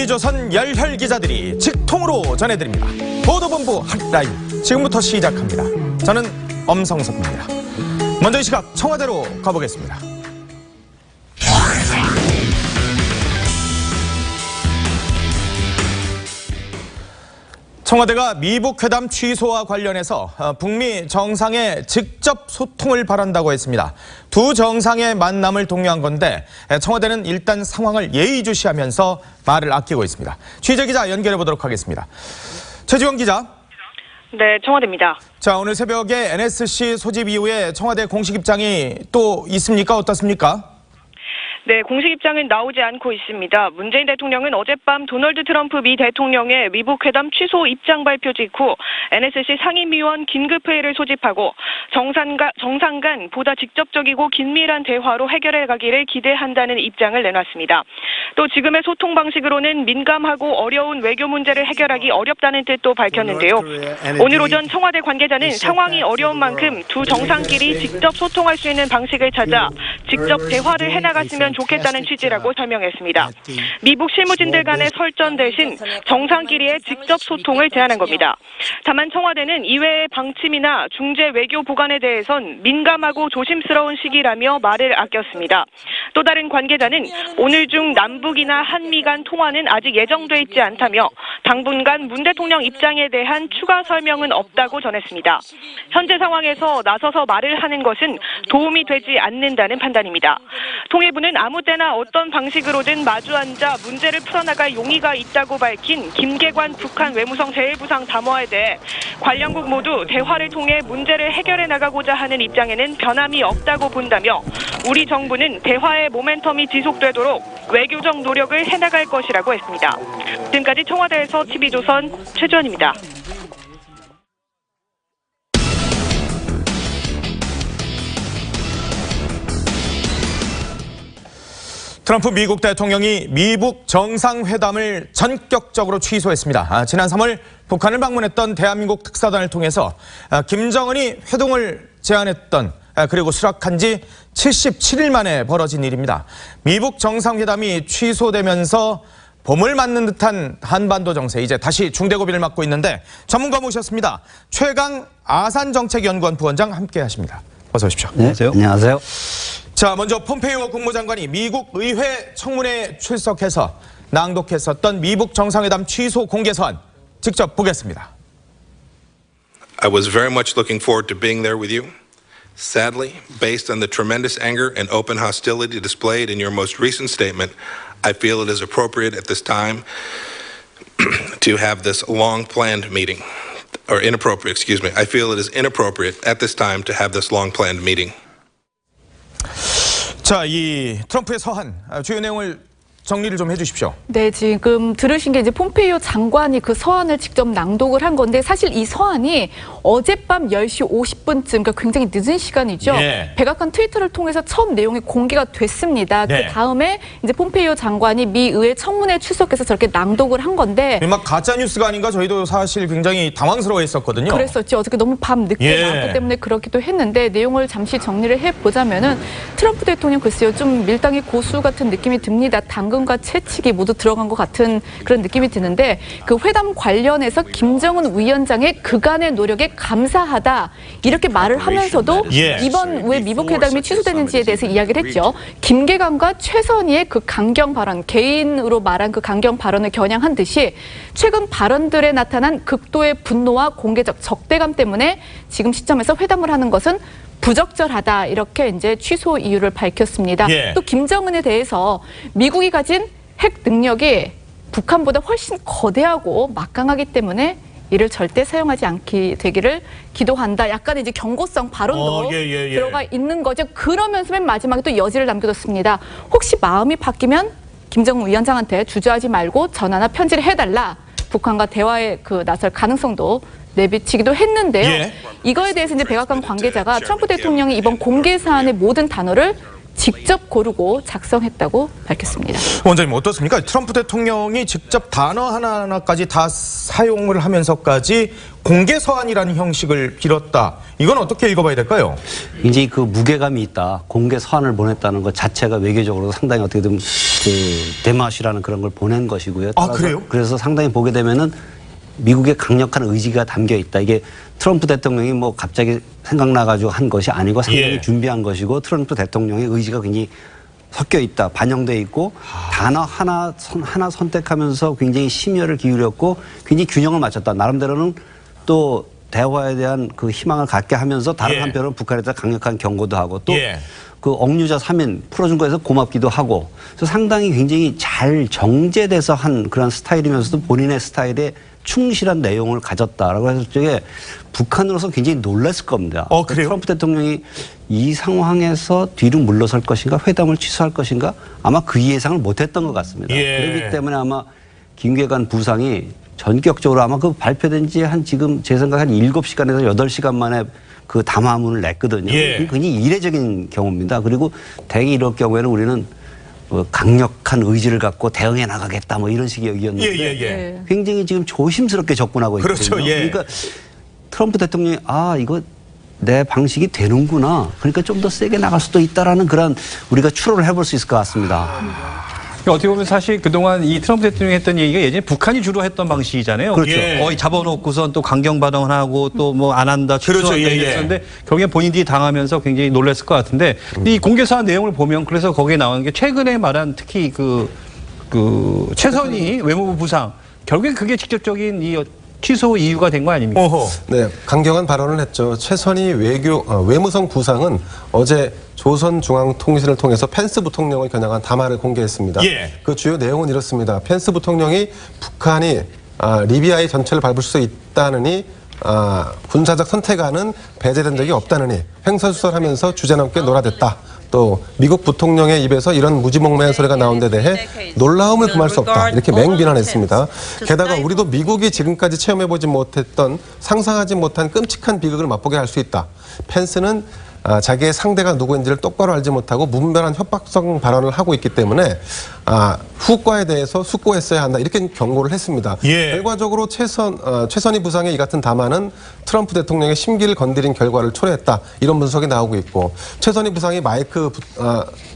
TV조선 열혈 기자들이 직통으로 전해드립니다. 보도본부 핫라인 지금부터 시작합니다. 저는 엄성석입니다. 먼저 이 시각 청와대로 가보겠습니다. 청와대가 미북 회담 취소와 관련해서 북미 정상의 직접 소통을 바란다고 했습니다. 두 정상의 만남을 독려한 건데 청와대는 일단 상황을 예의주시하면서 말을 아끼고 있습니다. 취재기자 연결해 보도록 하겠습니다. 최지원 기자. 네, 청와대입니다. 자, 오늘 새벽에 NSC 소집 이후에 청와대 공식 입장이 또 있습니까? 어떻습니까? 네, 공식 입장은 나오지 않고 있습니다. 문재인 대통령은 어젯밤 도널드 트럼프 미 대통령의 미북 회담 취소 입장 발표 직후 NSC 상임위원 긴급회의를 소집하고 정상 간 보다 직접적이고 긴밀한 대화로 해결해 가기를 기대한다는 입장을 내놨습니다. 또 지금의 소통 방식으로는 민감하고 어려운 외교 문제를 해결하기 어렵다는 뜻도 밝혔는데요. 오늘 오전 청와대 관계자는 상황이 어려운 만큼 두 정상끼리 직접 소통할 수 있는 방식을 찾아 직접 대화를 해나갔으면 좋겠다는 취지라고 설명했습니다. 미북 실무진들 간의 설전 대신 정상끼리의 직접 소통을 제안한 겁니다. 다만 청와대는 이외의 방침이나 중재 외교 보관에 대해선 민감하고 조심스러운 시기라며 말을 아꼈습니다. 또 다른 관계자는 오늘 중 남북이나 한미 간 통화는 아직 예정돼 있지 않다며 당분간 문 대통령 입장에 대한 추가 설명은 없다고 전했습니다. 현재 상황에서 나서서 말을 하는 것은 도움이 되지 않는다는 판단입니다. 통일부는 아무 때나 어떤 방식으로든 마주 앉아 문제를 풀어나갈 용의가 있다고 밝힌 김계관 북한 외무성 제1부상 담화에 대해 관련국 모두 대화를 통해 문제를 해결해 나가고자 하는 입장에는 변함이 없다고 본다며 우리 정부는 대화의 모멘텀이 지속되도록 외교적 노력을 해나갈 것이라고 했습니다. 지금까지 청와대에서 TV조선 최주원입니다. 트럼프 미국 대통령이 미북 정상회담을 전격적으로 취소했습니다. 지난 3월 북한을 방문했던 대한민국 특사단을 통해서 김정은이 회동을 제안했던 그리고 수락한 지 77일 만에 벌어진 일입니다. 미북 정상회담이 취소되면서 봄을 맞는 듯한 한반도 정세, 이제 다시 중대고비를 맞고 있는데 전문가 모셨습니다. 최강 아산정책연구원 부원장 함께 하십니다. 어서 오십시오. 네, 안녕하세요. 자, 먼저 폼페이오 국무장관이 미국 의회 청문회에 출석해서 낭독했었던 미북 정상회담 취소 공개서한 직접 보겠습니다. I was very much looking forward to being there with you. Sadly, based on the tremendous anger and open hostility displayed in your most recent statement, I feel it is appropriate at this time to have this long-planned meeting. Or inappropriate, excuse me. I feel it is inappropriate at this time to have this long-planned meeting. 자, 이 트럼프의 서한 주요 내용을 정리를 좀 해주십시오. 네, 지금 들으신 게 이제 폼페이오 장관이 그 서한을 직접 낭독을 한 건데 사실 이 서한이 어젯밤 10시 50분쯤, 그러니까 굉장히 늦은 시간이죠. 네. 백악관 트위터를 통해서 처음 내용이 공개가 됐습니다. 네. 그 다음에 이제 폼페이오 장관이 미 의회 청문회에 출석해서 저렇게 낭독을 한 건데 막 가짜 뉴스가 아닌가 저희도 사실 굉장히 당황스러워했었거든요. 그랬었죠. 어저께 너무 밤 늦게 나왔기 때문에 그렇기도 했는데 내용을 잠시 정리를 해보자면은 트럼프 대통령 글쎄요, 좀 밀당의 고수 같은 느낌이 듭니다. 당근과 채찍이 모두 들어간 것 같은 그런 느낌이 드는데 그 회담 관련해서 김정은 위원장의 그간의 노력에 감사하다 이렇게 말을 하면서도 이번 왜 미북 회담이 취소되는지에 대해서 이야기를 했죠. 김계관과 최선희의 그 강경 발언, 개인으로 말한 그 강경 발언을 겨냥한 듯이 최근 발언들에 나타난 극도의 분노와 공개적 적대감 때문에 지금 시점에서 회담을 하는 것은 부적절하다 이렇게 이제 취소 이유를 밝혔습니다. 또 김정은에 대해서 미국이 가진 핵 능력이 북한보다 훨씬 거대하고 막강하기 때문에 이를 절대 사용하지 않게 되기를 기도한다. 약간 이제 경고성 발언도 들어가 있는 거죠. 그러면서 맨 마지막에 또 여지를 남겨뒀습니다. 혹시 마음이 바뀌면 김정은 위원장한테 주저하지 말고 전화나 편지를 해달라. 북한과 대화에 나설 가능성도 내비치기도 했는데요. 이거에 대해서 이제 백악관 관계자가 트럼프 대통령이 이번 공개 사안의 모든 단어를 직접 고르고 작성했다고 밝혔습니다. 원장님 어떻습니까? 트럼프 대통령이 직접 단어 하나하나까지 다 사용을 하면서까지 공개 서한이라는 형식을 빌었다. 이건 어떻게 읽어봐야 될까요? 굉장히 그 무게감이 있다. 공개 서한을 보냈다는 것 자체가 외교적으로 상당히 어떻게 보면 대마시라는 그런 걸 보낸 것이고요. 아, 그래요? 그래서 상당히 보게 되면은 미국의 강력한 의지가 담겨 있다. 이게 트럼프 대통령이 뭐 갑자기 생각나가지고 한 것이 아니고 상당히 예. 준비한 것이고 트럼프 대통령의 의지가 굉장히 섞여 있다, 반영돼 있고 단어 하나 선택하면서 굉장히 심혈을 기울였고 굉장히 균형을 맞췄다. 나름대로는 또 대화에 대한 그 희망을 갖게 하면서 다른 예. 한편으로는 북한에 대해서 강력한 경고도 하고 또 예. 그 억류자 3인 풀어준 거에서 고맙기도 하고 그래서 상당히 굉장히 잘 정제돼서 한 그런 스타일이면서도 본인의 스타일에 충실한 내용을 가졌다라고 해서 저게 북한으로서 굉장히 놀랐을 겁니다. 그래요? 트럼프 대통령이 이 상황에서 뒤로 물러설 것인가 회담을 취소할 것인가 아마 그 예상을 못했던 것 같습니다. 예. 그렇기 때문에 아마 김계관 부상이 전격적으로 아마 그 발표된 지 한 지금 제 생각에 한 7시간에서 8시간 만에 그 담화문을 냈거든요. 예. 굉장히 이례적인 경우입니다. 그리고 대개 이럴 경우에는 우리는 강력한 의지를 갖고 대응해 나가겠다 뭐 이런 식의 얘기였는데 예. 굉장히 지금 조심스럽게 접근하고 있거든요. 그렇죠. 예. 그러니까 트럼프 대통령이 이거 내 방식이 되는구나. 그러니까 좀 더 세게 나갈 수도 있다라는 그런 우리가 추론을 해볼 수 있을 것 같습니다. 어떻게 보면 사실 그동안 이 트럼프 대통령이 했던 얘기가 예전에 북한이 주로 했던 방식이잖아요. 그렇죠. 예. 거의 잡아놓고선 또 강경 발언하고 또 뭐 안 한다, 그렇죠. 취소한다 예, 예. 이랬었는데 결국에 본인들이 당하면서 굉장히 놀랐을 것 같은데 이 공개사한 내용을 보면 그래서 거기에 나오는 게 최근에 말한 특히 그 최선희 외무부 부상 결국엔 그게 직접적인 이 취소 이유가 된 거 아닙니까? 어허. 네, 강경한 발언을 했죠. 최선희 외무성 부상은 어제 조선중앙통신을 통해서 펜스 부통령을 겨냥한 담화를 공개했습니다. 예. 그 주요 내용은 이렇습니다. 펜스 부통령이 북한이 리비아의 전체를 밟을 수 있다느니 군사적 선택안은 배제된 적이 없다느니 횡설수설하면서 주제넘게 놀아댔다. 또 미국 부통령의 입에서 이런 무지몽매한 소리가 나온 데 대해 놀라움을 금할 수 없다. 이렇게 맹비난했습니다. 게다가 우리도 미국이 지금까지 체험해보지 못했던 상상하지 못한 끔찍한 비극을 맛보게 할 수 있다. 펜스는 자기의 상대가 누구인지를 똑바로 알지 못하고 무분별한 협박성 발언을 하고 있기 때문에 후과에 대해서 숙고했어야 한다. 이렇게 경고를 했습니다. 예. 결과적으로 최선희 부상의 이 같은 담화는 트럼프 대통령의 심기를 건드린 결과를 초래했다. 이런 분석이 나오고 있고 최선희 부상이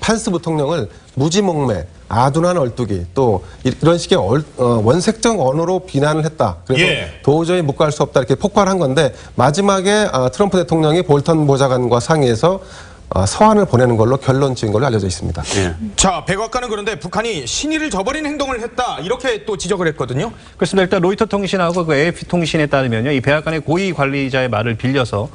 펜스 부통령을 무지몽매, 아둔한 얼뚝이 또 이런 식의 원색적 언어로 비난을 했다. 그래서 예. 도저히 묵과할 수 없다 이렇게 폭발한 건데 마지막에 트럼프 대통령이 볼턴 보좌관과 상의해서 서한을 보내는 걸로 결론 지은 걸로 알려져 있습니다. 예. 자, 백악관은 그런데 북한이 신의를 저버린 행동을 했다. 이렇게 또 지적을 했거든요. 그렇습니다. 일단 로이터 통신하고 그 AFP 통신에 따르면요, 이 백악관의 고위 관리자의 말을 빌려서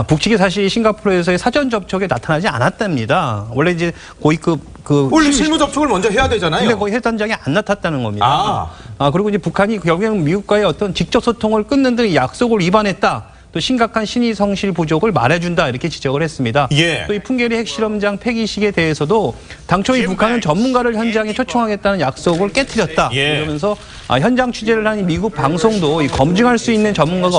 북측이 사실 싱가포르에서의 사전 접촉에 나타나지 않았답니다. 원래 이제 고위급 원래 실무 접촉을 먼저 해야 되잖아요. 근데 거기 헬단장이 안 나탔다는 겁니다. 그리고 이제 북한이 결국엔 미국과의 어떤 직접 소통을 끊는 등 약속을 위반했다. 또 심각한 신의 성실 부족을 말해준다 이렇게 지적을 했습니다. 예. 또 이 풍계리 핵실험장 폐기식에 대해서도 당초 이 북한은 전문가를 현장에 초청하겠다는 약속을 깨뜨렸다. 예. 이러면서 현장 취재를 한 미국 방송도 이 검증할 수 있는 전문가가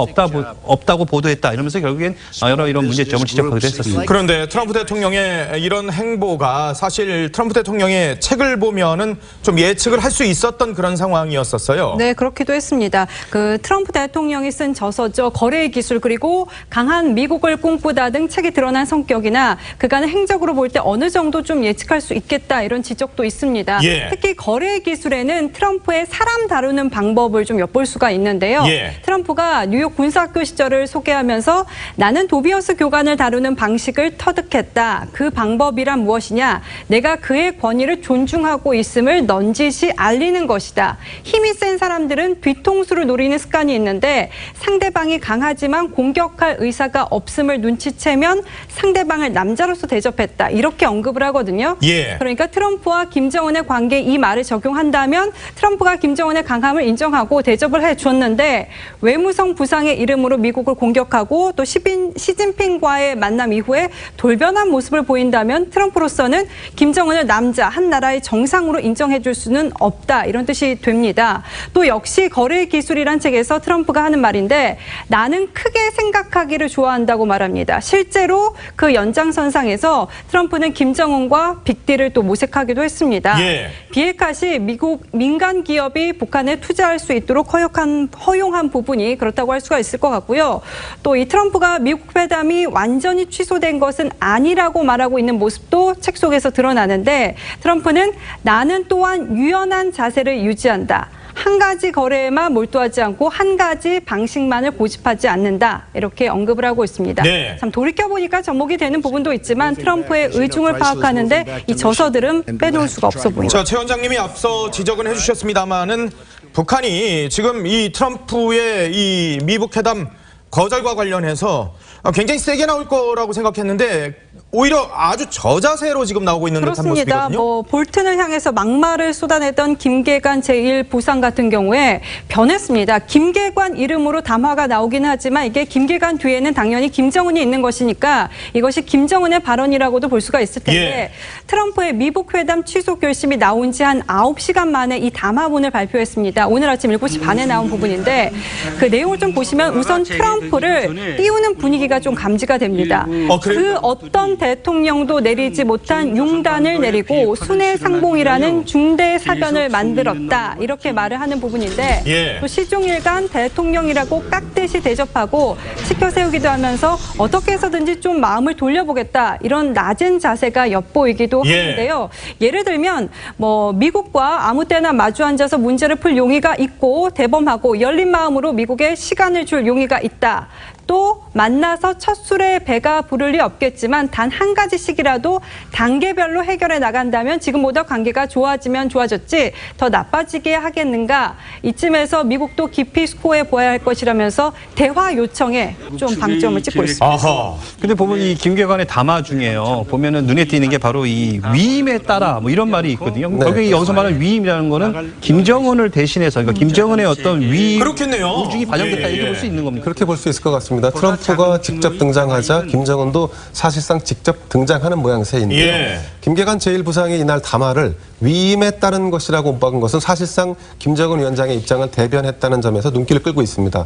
없다고 보도했다. 이러면서 결국엔 여러 이런 문제점을 지적하기도 했었습니다. 그런데 트럼프 대통령의 이런 행보가 사실 트럼프 대통령의 책을 보면은 좀 예측을 할 수 있었던 그런 상황이었었어요. 네, 그렇기도 했습니다. 그 트럼프 대통령이 쓴 저서죠. 거래의 기술 그리고 강한 미국을 꿈꾸다 등 책에 드러난 성격이나 그간의 행적으로 볼 때 어느 정도 좀 예측할 수 있겠다 이런 지적도 있습니다. 예. 특히 거래의 기술에는 트럼프의 사람 다루는 방법을 좀 엿볼 수가 있는데요. 예. 트럼프가 뉴욕 군사학교 시절을 소개하면서 나는 도비어스 교관을 다루는 방식을 터득했다. 그 방법이란 무엇이냐? 내가 그의 권위를 존중하고 있음을 넌지시 알리는 것이다. 힘이 센 사람들은 뒤통수를 노리는 습관이 있는데 상대방이 강하지만 공격할 의사가 없음을 눈치채면 상대방을 남자로서 대접했다. 이렇게 언급을 하거든요. 예. 그러니까 트럼프와 김정은의 관계에 이 말을 적용한다면 트럼프가 김정은의 강함을 인정하고 대접을 해주었는데 외무성 부상의 이름으로 미국을 공격하고 또 시진핑과의 만남 이후에 돌변한 모습을 보인다면 트럼프로서는 김정은을 남자, 한 나라의 정상으로 인정해줄 수는 없다. 이런 뜻이 됩니다. 또 역시 거래의 기술이란 책에서 트럼프가 하는 말인데 나는 크게 생각하기를 좋아한다고 말합니다. 실제로 그 연장선상에서 트럼프는 김정은과 빅딜을 또 모색하기도 했습니다. 예. 비핵화 시 미국 민간 기업이 북한 북한에 투자할 수 있도록 허용한 부분이 그렇다고 할 수가 있을 것 같고요. 또 이 트럼프가 미국 회담이 완전히 취소된 것은 아니라고 말하고 있는 모습도 책 속에서 드러나는데 트럼프는 나는 또한 유연한 자세를 유지한다. 한 가지 거래에만 몰두하지 않고 한 가지 방식만을 고집하지 않는다. 이렇게 언급을 하고 있습니다. 네. 참 돌이켜보니까 접목이 되는 부분도 있지만 트럼프의 의중을 파악하는데 이 저서들은 빼놓을 수가 없어 보입니다. 자, 최 원장님이 앞서 지적은 해주셨습니다만은 북한이 지금 이 트럼프의 이 미북 회담 거절과 관련해서 굉장히 세게 나올 거라고 생각했는데 오히려 아주 저자세로 지금 나오고 있는 듯한 그렇습니다. 모습이거든요. 볼튼을 향해서 막말을 쏟아냈던 김계관 제1부상 같은 경우에 변했습니다. 김계관 이름으로 담화가 나오긴 하지만 이게 김계관 뒤에는 당연히 김정은이 있는 것이니까 이것이 김정은의 발언이라고도 볼 수가 있을 텐데 예. 트럼프의 미북 회담 취소 결심이 나온 지 한 9시간 만에 이 담화문을 발표했습니다. 오늘 아침 7시 반에 나온 부분인데 그 내용을 좀 보시면 우선 트럼프를 띄우는 분위기가 좀 감지가 됩니다. 그 어떤 대통령도 내리지 못한 융단을 내리고 순회상봉이라는 중대 사변을 만들었다. 이렇게 말을 하는 부분인데 예. 또 시종일관 대통령이라고 깍듯이 대접하고 치켜 세우기도 하면서 어떻게 해서든지 좀 마음을 돌려보겠다. 이런 낮은 자세가 엿보이기도 하는데요. 예를 들면 뭐 미국과 아무 때나 마주 앉아서 문제를 풀 용의가 있고 대범하고 열린 마음으로 미국에 시간을 줄 용의가 있다. 또 만나서 첫 술에 배가 부를 리 없겠지만 단 한 가지씩이라도 단계별로 해결해 나간다면 지금보다 관계가 좋아지면 좋아졌지 더 나빠지게 하겠는가. 이쯤에서 미국도 깊이 스코어해 보아야 할 것이라면서 대화 요청에 좀 방점을 찍고 있습니다. 아하. 근데 보면 이 김계관의 담화 중에요. 보면은 눈에 띄는 게 바로 이 위임에 따라 뭐 이런 말이 있거든요. 네. 거기 여기서 말하는 위임이라는 거는 김정은을 대신해서 그러니까 김정은의 어떤 위임 그렇겠네요. 의중이 반영됐다 예, 이렇게 예. 볼 수 있는 겁니다. 그렇게 볼 수 있을 것 같습니다. 트럼프가 직접 등장하자 김정은도 사실상 직접 등장하는 모양새인데요. 예. 김계관 제1부상이 이날 담화를 위임에 따른 것이라고 박은 것은 사실상 김정은 위원장의 입장을 대변했다는 점에서 눈길을 끌고 있습니다.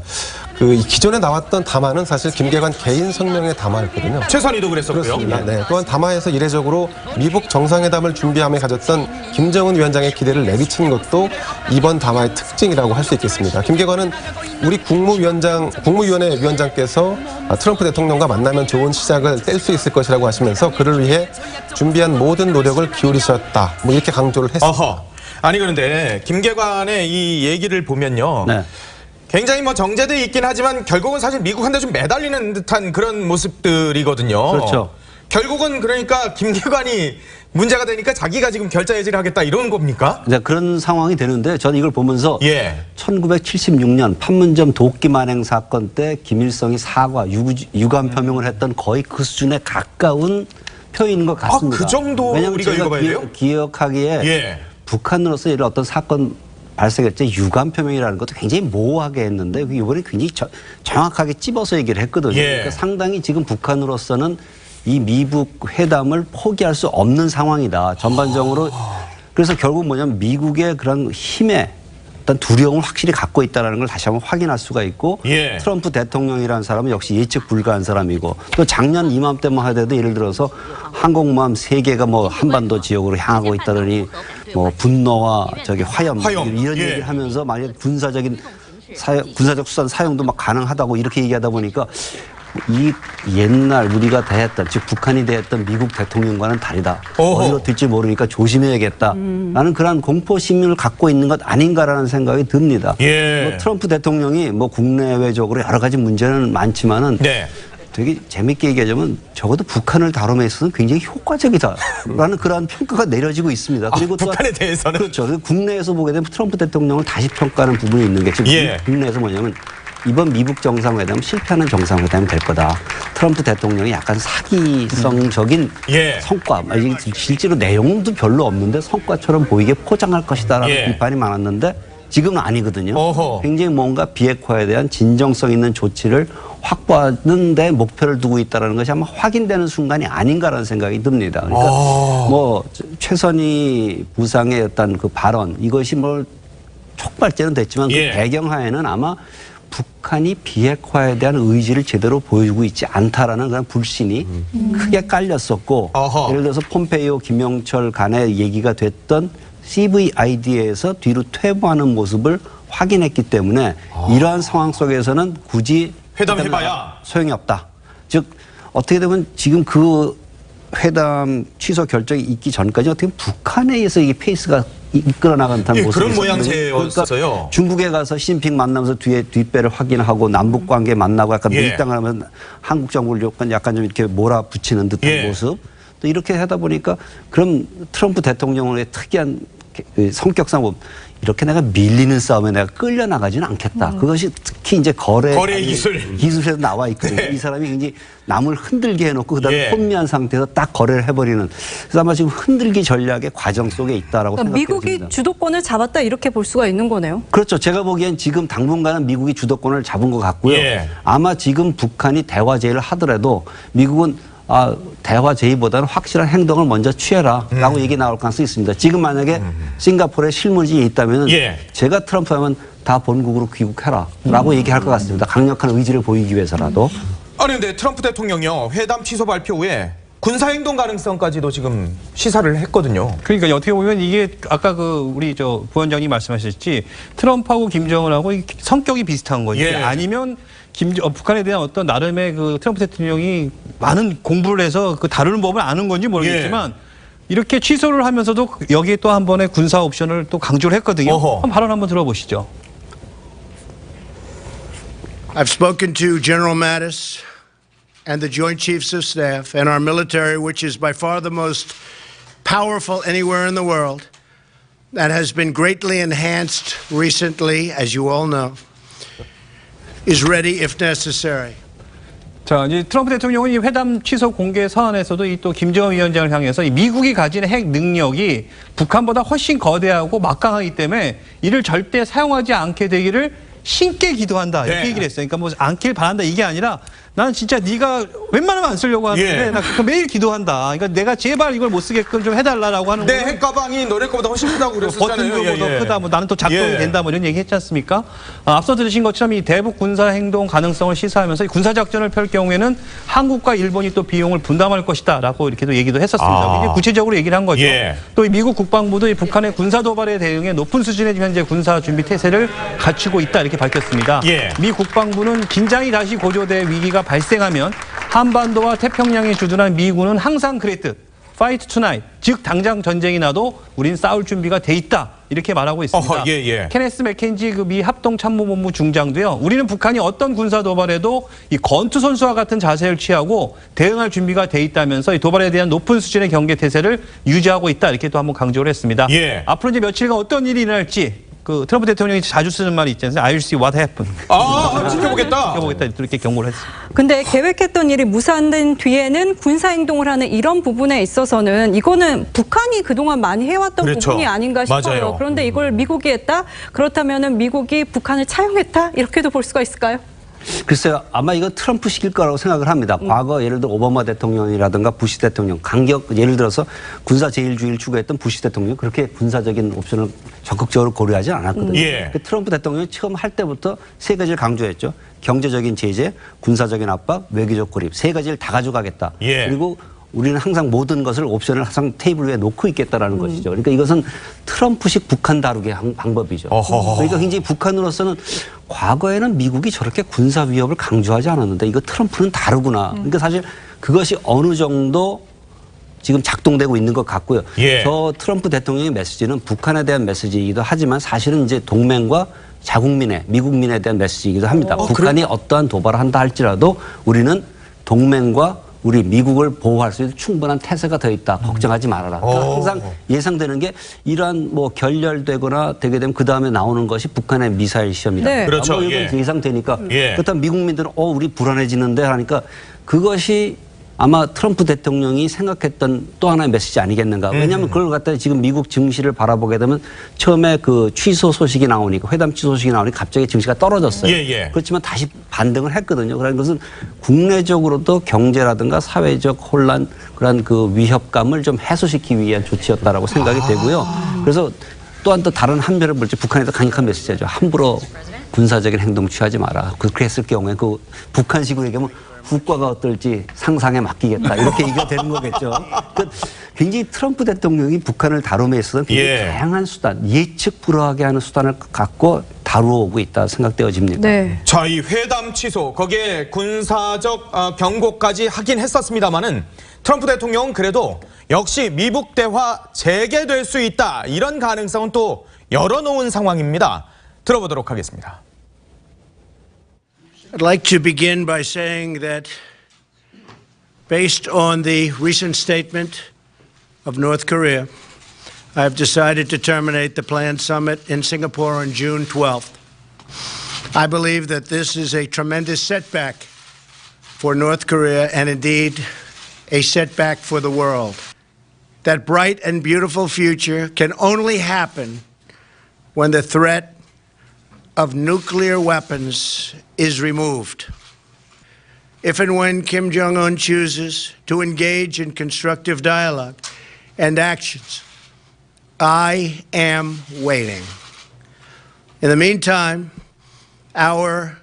그 기존에 나왔던 담화는 사실 김계관 개인 성명의 담화였거든요. 최선희도 그랬었고요. 그렇습니다. 네. 또한 담화에서 이례적으로 미북 정상회담을 준비하며 가졌던 김정은 위원장의 기대를 내비친 것도 이번 담화의 특징이라고 할 수 있겠습니다. 김계관은 우리 국무위원회 위원장께서 트럼프 대통령과 만나면 좋은 시작을 뗄 수 있을 것이라고 하시면서 그를 위해 준비한 모든 노력을 기울이셨다. 뭐 이렇게 강조를 했습니다. 어허. 아니 그런데 김계관의 이 얘기를 보면요. 네. 굉장히 뭐 정제돼 있긴 하지만 결국은 사실 미국한테 좀 매달리는 듯한 그런 모습들이거든요. 그렇죠. 결국은 그러니까 김계관이 문제가 되니까 자기가 지금 결자해지를 하겠다 이런 겁니까? 네, 그런 상황이 되는데 저는 이걸 보면서 예. 1976년 판문점 도끼 만행 사건 때 김일성이 사과, 유감 표명을 했던 거의 그 수준에 가까운 표현인 것 같습니다. 그 정도 왜냐하면 우리가 제가 읽어봐야 돼요? 기억하기에 예. 북한으로서 이런 어떤 사건 발생할 때 유감 표명이라는 것도 굉장히 모호하게 했는데 이번에 굉장히 정확하게 찝어서 얘기를 했거든요. 예. 그러니까 상당히 지금 북한으로서는 이 미북 회담을 포기할 수 없는 상황이다. 전반적으로. 그래서 결국 뭐냐면 미국의 그런 힘에 어떤 두려움을 확실히 갖고 있다는 걸 다시 한번 확인할 수가 있고 예. 트럼프 대통령이라는 사람은 역시 예측 불가한 사람이고 또 작년 이맘때만 하더라도 예를 들어서 항공모함 3개가 뭐 한반도 지역으로 향하고 있다더니 뭐 분노와 화염. 이런 예. 얘기를 하면서 만약 군사적 수단 사용도 막 가능하다고 이렇게 얘기하다 보니까 이 옛날 우리가 대했던 즉 북한이 대했던 미국 대통령과는 다르다. 어허. 어디로 튈지 모르니까 조심해야겠다. 라는 그런 공포심을 갖고 있는 것 아닌가라는 생각이 듭니다. 예. 뭐 트럼프 대통령이 뭐 국내외적으로 여러 가지 문제는 많지만은 네. 되게 재밌게 얘기하자면 적어도 북한을 다룸에 있어서는 굉장히 효과적이다라는 그러한 평가가 내려지고 있습니다. 그리고 또 북한에 대해서는? 그렇죠. 국내에서 보게 되면 트럼프 대통령을 다시 평가하는 부분이 있는 게 지금 예. 국내에서 뭐냐면 이번 미북 정상회담은 실패하는 정상회담이 될 거다. 트럼프 대통령이 약간 사기성적인 예. 성과, 실제로 내용도 별로 없는데 성과처럼 보이게 포장할 것이다라는 예. 비판이 많았는데 지금은 아니거든요. 어허. 굉장히 뭔가 비핵화에 대한 진정성 있는 조치를 확보하는 데 목표를 두고 있다는 것이 아마 확인되는 순간이 아닌가라는 생각이 듭니다. 그러니까 뭐 최선희 부상의 어떤 그 발언 이것이 뭐 촉발제는 됐지만 예. 그 배경하에는 아마 북한이 비핵화에 대한 의지를 제대로 보여주고 있지 않다라는 그런 불신이 크게 깔렸었고 어허. 예를 들어서 폼페이오 김영철 간의 얘기가 됐던 CVID에서 뒤로 퇴보하는 모습을 확인했기 때문에 이러한 상황 속에서는 굳이 회담해봐야 소용이 없다. 즉 어떻게 되면 지금 그 회담 취소 결정이 있기 전까지 어떻게 보면 북한에 의해서 이게 페이스가 이끌어 나간다는 모습이 그런 모양새였어요. 그러니까 중국에 가서 시진핑 만나면서 뒤에 뒷배를 확인하고 남북 관계 만나고 약간 밀당을 하면 한국 정부를 약간 좀 이렇게 몰아붙이는 듯한 모습. 또 이렇게 하다 보니까 그럼 트럼프 대통령의 특이한 그 성격상 보면 이렇게 내가 밀리는 싸움에 내가 끌려나가지는 않겠다. 그것이 특히 이제 거래 기술에서 나와 있거든요. 이 사람이 굉장히 남을 흔들게 해놓고 그다음에 혼미한 상태에서 딱 거래를 해버리는. 그래서 아마 지금 흔들기 전략의 과정 속에 있다라고 그러니까 생각됩니다. 미국이 주도권을 잡았다 이렇게 볼 수가 있는 거네요. 그렇죠. 제가 보기엔 지금 당분간은 미국이 주도권을 잡은 것 같고요. 아마 지금 북한이 대화 제의를 하더라도 미국은 대화 제의보다는 확실한 행동을 먼저 취해라라고 얘기 나올 가능성이 있습니다. 지금 만약에 싱가포르에 실무진이 있다면 제가 트럼프 하면 다 본국으로 귀국해라라고 얘기할 것 같습니다. 강력한 의지를 보이기 위해서라도. 아니 근데 트럼프 대통령이요 회담 취소 발표 후에 군사행동 가능성까지도 지금 시사를 했거든요. 그러니까 어떻게 보면 이게 아까 그 우리 저 부원장님 말씀하셨지 트럼프하고 김정은하고 성격이 비슷한 거지. 아니면 북한에 대한 어떤 나름의 그 트럼프 대통령이 많은 공부를 해서 그 다루는 법을 아는 건지 모르겠지만 이렇게 취소를 하면서도 여기에 또 한 번의 군사 옵션을 또 강조를 했거든요. 한번 발언 한번 들어보시죠. I've spoken to General Mattis and the Joint Chiefs of Staff and our military, which is by far the most powerful anywhere in the world, that has been greatly enhanced recently, as you all know, is ready if necessary. 자, 이제 트럼프 대통령은 이 회담 취소 공개 서한에서도 이 또 김정은 위원장을 향해서 이 미국이 가진 핵 능력이 북한보다 훨씬 거대하고 막강하기 때문에 이를 절대 사용하지 않게 되기를 신께 기도한다 이렇게 얘기를 했어요. 그러니까 뭐 않길 바란다 이게 아니라 나는 진짜 네가 웬만하면 안 쓰려고 하는데 나 매일 기도한다. 그러니까 내가 제발 이걸 못 쓰게끔 좀 해달라고 하는 내 핵가방이 너네 거보다 훨씬 크다고 그랬었잖아요. 버튼 더 크다. 뭐 나는 또 작동이 된다. 뭐 이런 얘기 했지 않습니까? 앞서 들으신 것처럼 이 대북 군사 행동 가능성을 시사하면서 이 군사 작전을 펼 경우에는 한국과 일본이 또 비용을 분담할 것이다라고 이렇게도 얘기도 했었습니다. 굉장히 구체적으로 얘기를 한 거죠. 또 이 미국 국방부도 이 북한의 군사 도발에 대응해 높은 수준의 현재 군사 준비 태세를 갖추고 있다 이렇게 밝혔습니다. 미 국방부는 긴장이 다시 고조돼 위기가 발생하면 한반도와 태평양에 주둔한 미군은 항상 그랬듯 fight tonight, 즉 당장 전쟁이 나도 우린 싸울 준비가 돼 있다 이렇게 말하고 있습니다. 케네스 맥켄지 그 미 합동참모본부 중장도요. 우리는 북한이 어떤 군사 도발에도 이 권투 선수와 같은 자세를 취하고 대응할 준비가 돼 있다면서 이 도발에 대한 높은 수준의 경계 태세를 유지하고 있다 이렇게 또 한번 강조를 했습니다. 앞으로 이제 며칠간 어떤 일이 일어날지 그 트럼프 대통령이 자주 쓰는 말이 있지 않습니까? I'll see what happens. 지켜보겠다. 지켜보겠다 이렇게 경고를 했습니다. 근데 계획했던 일이 무산된 뒤에는 군사 행동을 하는 이런 부분에 있어서는 이거는 북한이 그동안 많이 해왔던 부분이 아닌가 싶어요. 그런데 이걸 미국이 했다? 그렇다면은 미국이 북한을 차용했다? 이렇게도 볼 수가 있을까요? 글쎄요. 아마 이거 트럼프식일 거라고 생각을 합니다. 과거 예를 들어 오바마 대통령이라든가 부시 대통령 예를 들어서 군사 제일주의를 추구했던 부시 대통령 그렇게 군사적인 옵션을 적극적으로 고려하지 않았거든요. 트럼프 대통령이 처음 할 때부터 세 가지를 강조했죠. 경제적인 제재, 군사적인 압박, 외교적 고립 세 가지를 다 가져가겠다. 그리고 우리는 항상 모든 것을 옵션을 항상 테이블 위에 놓고 있겠다라는 것이죠. 그러니까 이것은 트럼프식 북한 다루기 방법이죠. 그러니까 굉장히 북한으로서는 과거에는 미국이 저렇게 군사 위협을 강조하지 않았는데 이거 트럼프는 다르구나. 그러니까 사실 그것이 어느 정도 지금 작동되고 있는 것 같고요. 저 트럼프 대통령의 메시지는 북한에 대한 메시지이기도 하지만 사실은 이제 동맹과 자국민의 미국민에 대한 메시지이기도 합니다. 북한이 어떠한 도발을 한다 할지라도 우리는 동맹과 우리 미국을 보호할 수 있는 충분한 태세가 더 있다. 걱정하지 말아라. 그러니까 항상 예상되는 게 이러한 뭐 결렬되거나 되게 되면 그 다음에 나오는 것이 북한의 미사일 시험이다. 그렇죠. 뭐 이건 예상되니까 그렇다면 미국민들은 우리 불안해지는데 하니까 그것이 아마 트럼프 대통령이 생각했던 또 하나의 메시지 아니겠는가. 왜냐하면 그걸 갖다 지금 미국 증시를 바라보게 되면 처음에 그 취소 소식이 나오니까 회담 취소 소식이 나오니까 갑자기 증시가 떨어졌어요. 그렇지만 다시 반등을 했거든요. 그런 것은 국내적으로도 경제라든가 사회적 혼란 그런 그 위협감을 좀 해소시키기 위한 조치였다라고 생각이 되고요. 그래서 또한 또 다른 한편을 볼지 북한에도 강력한 메시지죠. 함부로 군사적인 행동 취하지 마라. 그렇게 했을 경우에 그 북한식으로 얘기하면 국가가 어떨지 상상에 맡기겠다. 이렇게 얘기가 되는 거겠죠. 굉장히 트럼프 대통령이 북한을 다룸에 있어서 굉장히 다양한 수단, 예측 불허하게 하는 수단을 갖고 다루고 있다 생각되어집니다. 네. 자, 이 회담 취소, 거기에 군사적 경고까지 하긴 했었습니다마는 트럼프 대통령은 그래도 역시 미북 대화 재개될 수 있다, 이런 가능성은 또 열어놓은 상황입니다. 들어보도록 하겠습니다. I'd like to begin by saying that based on the recent statement of North Korea, I have decided to terminate the planned summit in Singapore on June 12th. I believe that this is a tremendous setback for North Korea and indeed a setback for the world. That bright and beautiful future can only happen when the threat of nuclear weapons is removed. If and when Kim Jong-un chooses to engage in constructive dialogue and actions, I am waiting. In the meantime, our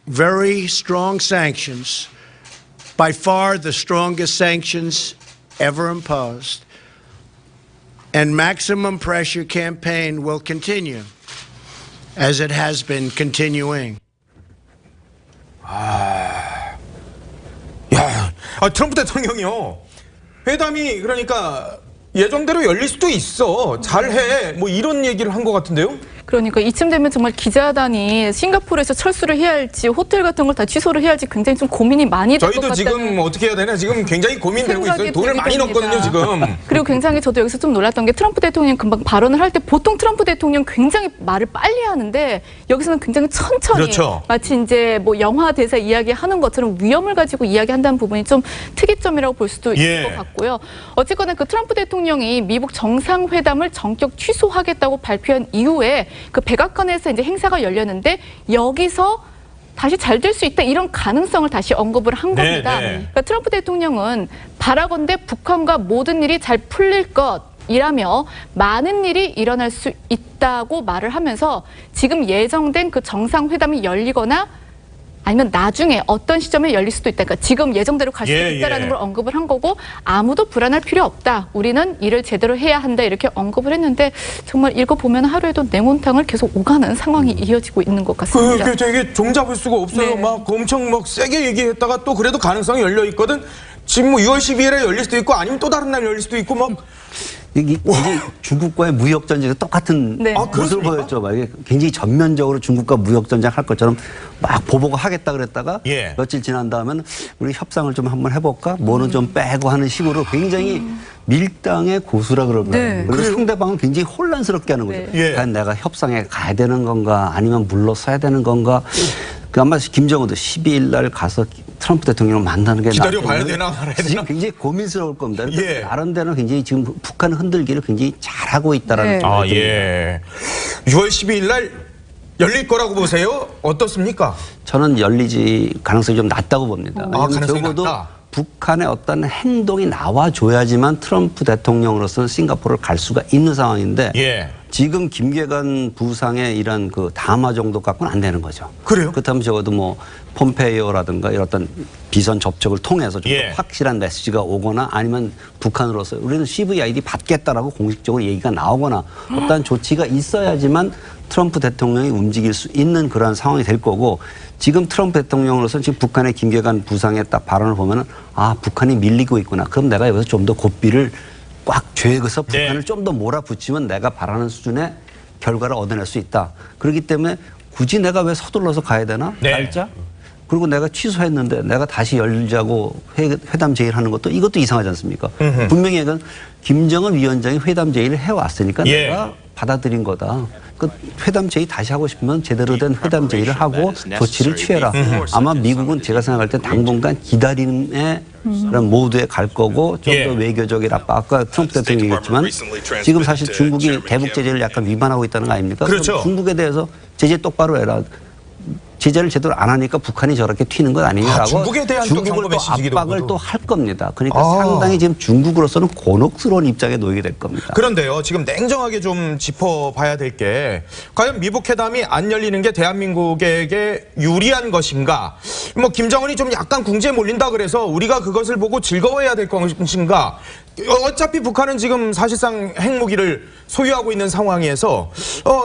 very strong sanctions, by far the strongest sanctions ever imposed, and maximum pressure campaign will continue as it has been continuing. 트럼프 대통령이요. 회담이 그러니까 예정대로 열릴 수도 있어. 잘해. 뭐 이런 얘기를 한 것 같은데요. 그러니까 이쯤 되면 정말 기자단이 싱가포르에서 철수를 해야 할지 호텔 같은 걸 다 취소를 해야 할지 굉장히 좀 고민이 많이 될 것 저희도 같다는 지금 어떻게 해야 되나 지금 굉장히 고민되고 있어요. 생각이 돈을 많이 됩니다. 넣었거든요 지금. 그리고 굉장히 저도 여기서 좀 놀랐던 게 트럼프 대통령이 금방 발언을 할 때 보통 트럼프 대통령 굉장히 말을 빨리 하는데 여기서는 굉장히 천천히 그렇죠. 마치 이제 뭐 영화 대사 이야기하는 것처럼 위험을 가지고 이야기한다는 부분이 좀 특이점이라고 볼 수도 있을 것 같고요. 어쨌거나 그 트럼프 대통령이 미국 정상회담을 전격 취소하겠다고 발표한 이후에 그 백악관에서 이제 행사가 열렸는데 여기서 다시 잘 될 수 있다 이런 가능성을 다시 언급을 한 겁니다. 그러니까 트럼프 대통령은 바라건대 북한과 모든 일이 잘 풀릴 것이라며 많은 일이 일어날 수 있다고 말을 하면서 지금 예정된 그 정상회담이 열리거나 아니면 나중에 어떤 시점에 열릴 수도 있다. 그러니까 지금 예정대로 갈 수 있다라는 걸 언급을 한 거고 아무도 불안할 필요 없다. 우리는 일을 제대로 해야 한다. 이렇게 언급을 했는데 정말 읽어보면 하루에도 냉온탕을 계속 오가는 상황이 이어지고 있는 것 같습니다. 이게 종잡을 수가 없어요. 막 엄청 막 세게 얘기했다가 또 그래도 가능성이 열려 있거든. 지금 뭐 6월 12일에 열릴 수도 있고 아니면 또 다른 날 열릴 수도 있고 막. 이게 중국과의 무역 전쟁이 똑같은 모습을 보였죠. 막 이게 굉장히 전면적으로 중국과 무역 전쟁 할 것처럼 막 보복을 하겠다 그랬다가 며칠 지난 다음에는 우리 협상을 좀 한번 해볼까? 뭐는 좀 빼고 하는 식으로 굉장히 밀당의 고수라 그럴까요? 그래서 상대방은 굉장히 혼란스럽게 하는 거죠. 과연 내가 협상에 가야 되는 건가? 아니면 물러서야 되는 건가? 그 아마 김정은도 12일 날 가서 트럼프 대통령을 만나는 게 기다려봐야 되나 말아야 되나? 지금 굉장히 고민스러울 겁니다. 나름대로 굉장히 지금 북한 흔들기를 굉장히 잘하고 있다라는 생각이 듭니다. 6월 12일 날 열릴 거라고 보세요? 어떻습니까? 저는 열리지 가능성이 좀 낮다고 봅니다. 왜냐하면 적어도 낮다. 북한의 어떤 행동이 나와줘야지만 트럼프 대통령으로서는 싱가포르를 갈 수가 있는 상황인데 지금 김계관 부상의 이런 그 담화 정도 갖고는 안 되는 거죠. 그래요? 그렇다면 적어도 뭐 폼페이오라든가 이런 어떤 비선 접촉을 통해서 좀 더 확실한 메시지가 오거나 아니면 북한으로서 우리는 CVID 받겠다라고 공식적으로 얘기가 나오거나 어떤 조치가 있어야지만 트럼프 대통령이 움직일 수 있는 그런 상황이 될 거고 지금 트럼프 대통령으로서 지금 북한의 김계관 부상의 딱 발언을 보면은 아 북한이 밀리고 있구나. 그럼 내가 여기서 좀 더 고삐를 꽉 죄고서 북한을 좀 더 몰아붙이면 내가 바라는 수준의 결과를 얻어낼 수 있다. 그렇기 때문에 굳이 내가 왜 서둘러서 가야 되나? 날짜? 그리고 내가 취소했는데 내가 다시 열자고 회담 제의를 것도 이것도 이상하지 않습니까? 분명히 이건 김정은 위원장이 회담 제의를 해왔으니까 내가 받아들인 거다. 그 회담 제의 다시 하고 싶으면 제대로 된 회담 제의를 하고 조치를 취해라. 아마 미국은 제가 생각할 때 당분간 기다림의 그런 모드에 갈 거고 좀 더 외교적인 압박. 아까 트럼프 대통령이 얘기했지만 지금 사실 중국이 대북 제재를 약간 위반하고 있다는 거 아닙니까? 그렇죠. 중국에 대해서 제재 똑바로 해라. 제재를 제대로 안 하니까 북한이 저렇게 튀는 것 아니냐라고 중국에 대한 중국을 또 압박을 또 할 겁니다. 그러니까 상당히 지금 중국으로서는 곤혹스러운 입장에 놓이게 될 겁니다. 그런데요, 지금 냉정하게 좀 짚어봐야 될 게 과연 미북 회담이 안 열리는 게 대한민국에게 유리한 것인가? 뭐 김정은이 좀 약간 궁지에 몰린다 그래서 우리가 그것을 보고 즐거워해야 될 것인가? 어차피 북한은 지금 사실상 핵무기를 소유하고 있는 상황에서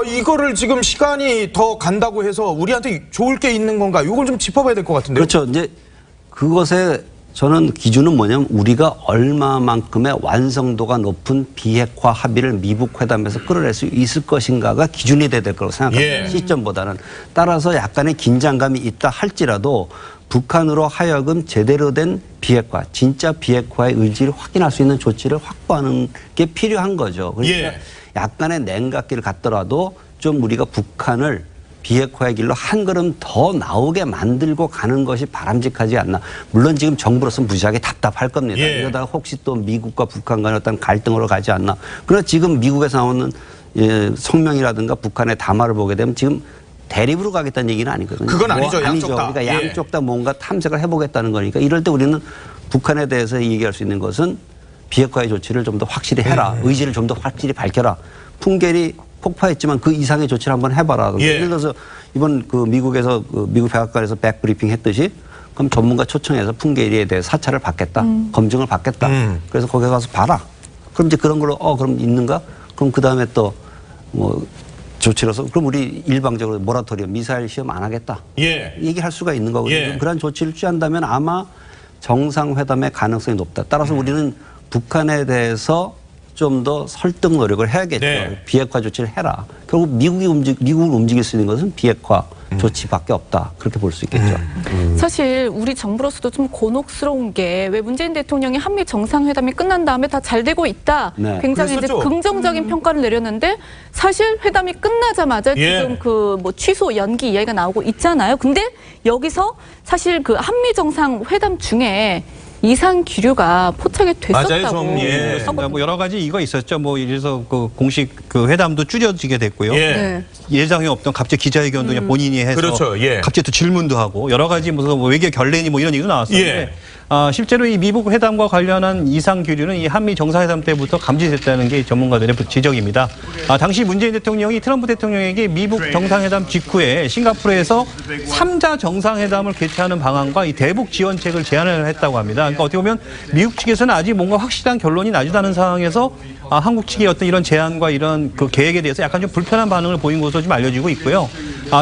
이거를 지금 시간이 더 간다고 해서 우리한테 좋을 게 있는 건가? 이걸 좀 짚어봐야 될 것 같은데요. 그렇죠. 이제 그것에 저는 기준은 뭐냐면 우리가 얼마만큼의 완성도가 높은 비핵화 합의를 미북 회담에서 끌어낼 수 있을 것인가가 기준이 돼야 될 거라고 생각합니다. 예. 시점보다는. 따라서 약간의 긴장감이 있다 할지라도 북한으로 하여금 제대로 된 비핵화, 진짜 비핵화의 의지를 확인할 수 있는 조치를 확보하는 게 필요한 거죠. 그러니까 예. 약간의 냉각기를 갖더라도 좀 우리가 북한을 비핵화의 길로 한 걸음 더 나오게 만들고 가는 것이 바람직하지 않나. 물론 지금 정부로서는 무지하게 답답할 겁니다. 예. 이러다가 혹시 또 미국과 북한 간의 어떤 갈등으로 가지 않나. 그러나 지금 미국에서 나오는 성명이라든가 북한의 담화를 보게 되면 지금 대립으로 가겠다는 얘기는 아니거든요. 그건 아니죠. 양쪽 다. 그러니까 예. 양쪽 다 뭔가 탐색을 해보겠다는 거니까 이럴 때 우리는 북한에 대해서 얘기할 수 있는 것은 비핵화의 조치를 좀 더 확실히 해라. 의지를 좀 더 확실히 밝혀라. 풍계리 폭파했지만 그 이상의 조치를 한번 해봐라. 예. 예를 들어서 이번 그 미국에서 미국 백악관에서 백브리핑 했듯이 그럼 전문가 초청해서 풍계리에 대해 사찰을 받겠다. 검증을 받겠다. 그래서 거기 가서 봐라. 그럼 이제 그런 걸로 그럼 있는가? 그럼 그 다음에 또 뭐 조치로서 그럼 우리 일방적으로 모라토리엄 미사일 시험 안 하겠다. 예. 얘기할 수가 있는 거거든요. 예. 그런 조치를 취한다면 아마 정상회담의 가능성이 높다. 따라서 우리는 북한에 대해서 좀 더 설득 노력을 해야겠죠. 네. 비핵화 조치를 해라. 결국 미국을 움직일 수 있는 것은 비핵화 조치밖에 없다. 그렇게 볼 수 있겠죠. 사실 우리 정부로서도 좀 곤혹스러운 게 왜 문재인 대통령이 한미 정상회담이 끝난 다음에 다 잘 되고 있다. 네. 굉장히 이제 그랬었죠. 긍정적인 평가를 내렸는데 사실 회담이 끝나자마자 예. 지금 그 뭐 취소 연기 이야기가 나오고 있잖아요. 근데 여기서 사실 그 한미 정상회담 중에 이상 기류가 포착이 됐었다고. 맞아요, 좀, 예. 그러니까 뭐 여러 가지 이거 있었죠. 뭐 이래서 그 공식 그 회담도 줄여지게 됐고요. 예. 네. 예정이 없던 갑자기 기자회견도 그냥 본인이 해서 그렇죠. 예. 갑자기 또 질문도 하고 여러 가지 무슨 뭐 외교 결례니 뭐 이런 얘기도 나왔었는데 예. 실제로 이 미북 회담과 관련한 이상 기류는 이 한미 정상회담 때부터 감지됐다는 게 전문가들의 지적입니다. 당시 문재인 대통령이 트럼프 대통령에게 미북 정상회담 직후에 싱가포르에서 3자 정상회담을 개최하는 방안과 이 대북 지원책을 제안을 했다고 합니다. 그러니까 어떻게 보면 미국 측에서는 아직 뭔가 확실한 결론이 나지도 않은 상황에서 한국 측의 어떤 이런 제안과 이런 그 계획에 대해서 약간 좀 불편한 반응을 보인 것으로 좀 알려지고 있고요.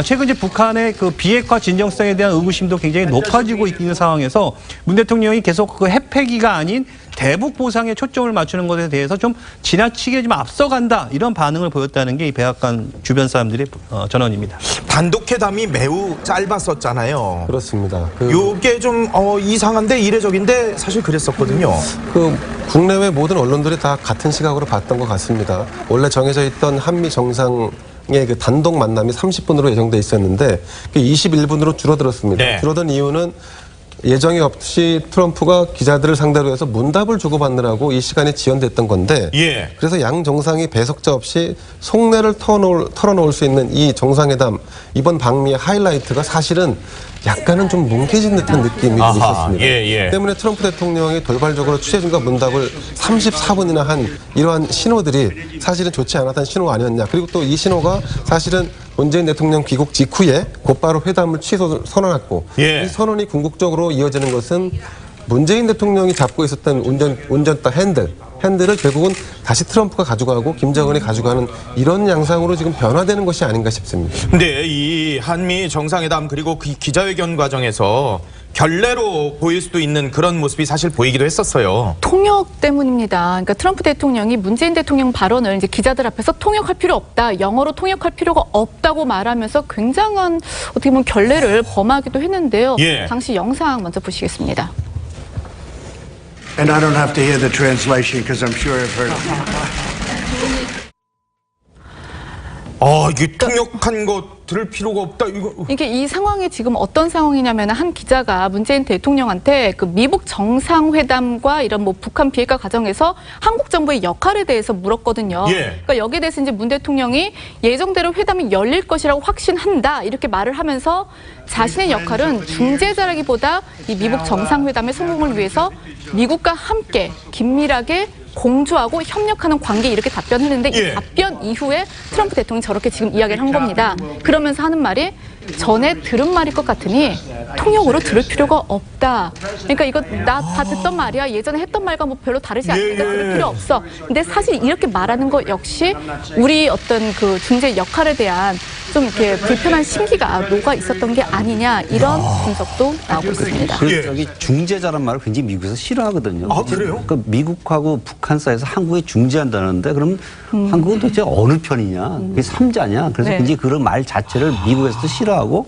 최근 이제 북한의 그 비핵화 진정성에 대한 의구심도 굉장히 높아지고 있는 상황에서 문 대통령이 계속 그 핵폐기가 아닌 대북 보상에 초점을 맞추는 것에 대해서 좀 지나치게 좀 앞서간다 이런 반응을 보였다는 게 이 백악관 주변 사람들의 전언입니다. 단독 회담이 매우 짧았었잖아요. 그렇습니다. 요게 좀 이상한데 이례적인데 사실 그랬었거든요. 그 국내외 모든 언론들이 다 같은 시각으로 봤던 것 같습니다. 원래 정해져 있던 한미 정상의 그 단독 만남이 30분으로 예정돼 있었는데 21분으로 줄어들었습니다. 네. 줄어든 이유는 예정이 없이 트럼프가 기자들을 상대로 해서 문답을 주고받느라고 이 시간이 지연됐던 건데 예. 그래서 양 정상이 배석자 없이 속내를 털어놓을 수 있는 이 정상회담 이번 방미의 하이라이트가 사실은 약간은 좀 뭉개진 듯한 느낌이 아하, 있었습니다. 예. 때문에 트럼프 대통령이 돌발적으로 취재진과 문답을 34분이나 한 이러한 신호들이 사실은 좋지 않았던 신호가 아니었냐. 그리고 또 이 신호가 사실은 문재인 대통령 귀국 직후에 곧바로 회담을 선언했고 예. 이 선언이 궁극적으로 이어지는 것은 문재인 대통령이 잡고 있었던 운전대 핸들을 결국은 다시 트럼프가 가져가고 김정은이 가져가는 이런 양상으로 지금 변화되는 것이 아닌가 싶습니다. 근데 이 한미 정상회담 그리고 그 기자회견 과정에서 결례로 보일 수도 있는 그런 모습이 사실 보이기도 했었어요. 통역 때문입니다. 그러니까 트럼프 대통령이 문재인 대통령 발언을 이제 기자들 앞에서 통역할 필요 없다, 영어로 통역할 필요가 없다고 말하면서 굉장한 어떻게 보면 결례를 범하기도 했는데요. 예. 당시 영상 먼저 보시겠습니다. And I don't have to hear the translation because I'm sure I've heard it. 이게 통역한 거 들을 필요가 없다. 이게 이 상황이 지금 어떤 상황이냐면 한 기자가 문재인 대통령한테 그 미북 정상회담과 이런 뭐 북한 비핵화 과정에서 한국 정부의 역할에 대해서 물었거든요. 예. 그러니까 여기에 대해서 이제 문 대통령이 예정대로 회담이 열릴 것이라고 확신한다 이렇게 말을 하면서 자신의 역할은 중재자라기보다 이 미북 정상회담의 성공을 위해서 미국과 함께 긴밀하게 공조하고 협력하는 관계 이렇게 답변했는데 예. 이 답변 이후에 트럼프 대통령이 저렇게 지금 이야기를 한 겁니다. 그러면서 하는 말이 전에 들은 말일 것 같으니 통역으로 들을 필요가 없다. 그러니까 이거 나 다 듣던 말이야. 예전에 했던 말과 뭐 별로 다르지 않으니까 들을 필요 없어. 근데 사실 이렇게 말하는 거 역시 우리 어떤 그 중재 역할에 대한 좀 이렇게 불편한 심기가 녹아 있었던 게 아니냐 이런 분석도 나오고 있습니다. 그래서 저기 중재자란 말을 굉장히 미국에서 싫어하거든요. 아, 그래요? 그러니까 미국하고 북한 사이에서 한국이 중재한다는데 그럼 한국은 도대체 어느 편이냐? 그게 3자냐? 그래서 네. 굉장히 그런 말 자체를 미국에서도 싫어하고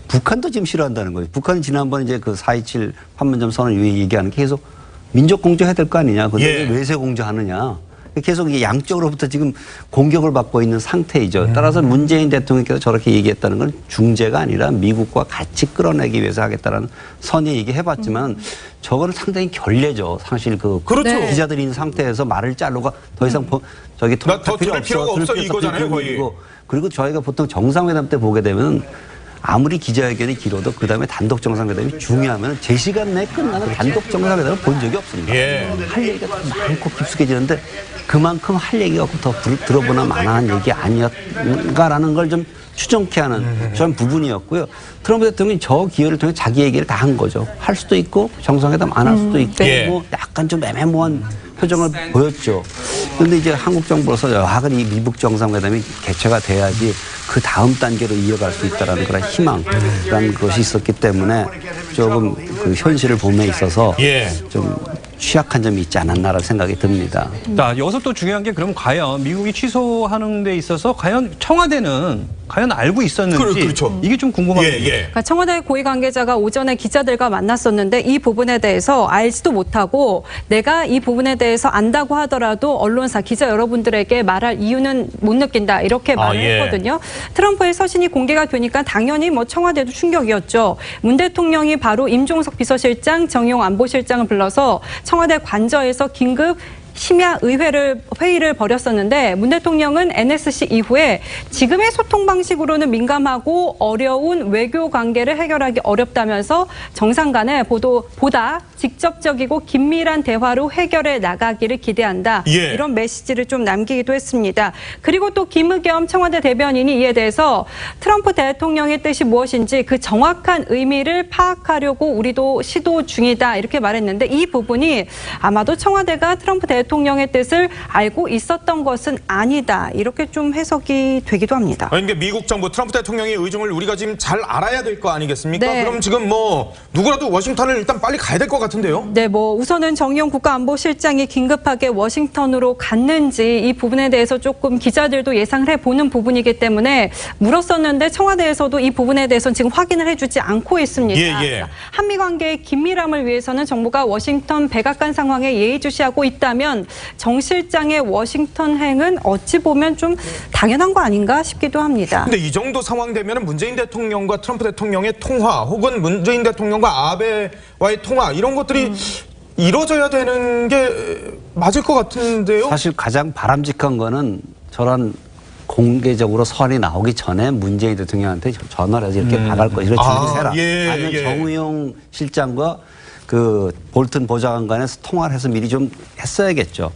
북한도 지금 싫어한다는 거예요. 북한이 지난번에 이제 그 4.27 판문점 선언 이후에 얘기하는 게 계속 민족 공조해야 될 거 아니냐? 근데 왜 외세 공조하느냐? 계속 이게 양쪽으로부터 지금 공격을 받고 있는 상태이죠. 따라서 문재인 대통령께서 저렇게 얘기했다는 건 중재가 아니라 미국과 같이 끌어내기 위해서 하겠다는 선의 얘기해봤지만 저거는 상당히 결례죠. 사실 그 그렇죠. 기자들이 있는 상태에서 말을 자르고 더 이상 저기 더 들을 필요가 없어 이거잖아요, 거의. 그리고 저희가 보통 정상회담 때 보게 되면 아무리 기자회견이 길어도 그다음에 단독 정상회담이 중요하면 제 시간 내에 끝나는 단독 정상회담을 본 적이 없습니다. 할 얘기가 더 많고 깊숙해지는데 그만큼 할 얘기가 더 들어보나 마나한 얘기 아니었는가라는 걸 좀 추정케 하는 그런 부분이었고요. 트럼프 대통령이 저 기회를 통해 자기 얘기를 다 한 거죠. 할 수도 있고 정상회담 안 할 수도 있고 뭐 약간 좀 애매모호한 표정을 보였죠. 그런데 이제 한국 정부로서 여하간 이 미국 정상회담이 개최가 돼야지 그 다음 단계로 이어갈 수 있다라는 그런 희망이라는 것이 있었기 때문에 조금 그 현실을 봄에 있어서 좀 취약한 점이 있지 않았나라는 생각이 듭니다. 자, 여기서 또 중요한 게 그럼 과연 미국이 취소하는 데 있어서 과연 청와대는 과연 알고 있었는지 그렇죠. 이게 좀 궁금합니다. 그러니까 청와대 고위 관계자가 오전에 기자들과 만났었는데 이 부분에 대해서 알지도 못하고 내가 이 부분에 대해서 안다고 하더라도 언론사 기자 여러분들에게 말할 이유는 못 느낀다 이렇게 말을 했거든요. 트럼프의 서신이 공개가 되니까 당연히 뭐 청와대도 충격이었죠. 문 대통령이 바로 임종석 비서실장, 정용 안보실장을 불러서 청와대 관저에서 긴급 심야 회의를 벌였었는데 문 대통령은 NSC 이후에 지금의 소통 방식으로는 민감하고 어려운 외교 관계를 해결하기 어렵다면서 정상 간의 보다 직접적이고 긴밀한 대화로 해결해 나가기를 기대한다. 이런 메시지를 좀 남기기도 했습니다. 그리고 또 김의겸 청와대 대변인이 이에 대해서 트럼프 대통령의 뜻이 무엇인지 그 정확한 의미를 파악하려고 우리도 시도 중이다 이렇게 말했는데 이 부분이 아마도 청와대가 트럼프 대통령의 뜻을 알고 있었던 것은 아니다. 이렇게 좀 해석이 되기도 합니다. 그러니까 미국 정부 트럼프 대통령의 의중을 우리가 지금 잘 알아야 될 거 아니겠습니까? 네. 그럼 지금 뭐 누구라도 워싱턴을 일단 빨리 가야 될 것 같은데요? 네, 뭐 우선은 정의용 국가안보실장이 긴급하게 워싱턴으로 갔는지 이 부분에 대해서 조금 기자들도 예상을 해보는 부분이기 때문에 물었었는데 청와대에서도 이 부분에 대해서는 지금 확인을 해주지 않고 있습니다. 한미 관계의 긴밀함을 위해서는 정부가 워싱턴 백악관 상황에 예의주시하고 있다면 정 실장의 워싱턴행은 어찌 보면 좀 당연한 거 아닌가 싶기도 합니다. 근데 이 정도 상황 되면 문재인 대통령과 트럼프 대통령의 통화 혹은 문재인 대통령과 아베와의 통화 이런 것들이 이루어져야 되는 게 맞을 것 같은데요? 사실 가장 바람직한 거는 저런 공개적으로 서한이 나오기 전에 문재인 대통령한테 전화를 해서 이렇게 나갈 거 이렇게 준비해라. 아니면 정의용 실장과 그 볼튼 보좌관 간에 통화를 해서 미리 좀 했어야겠죠.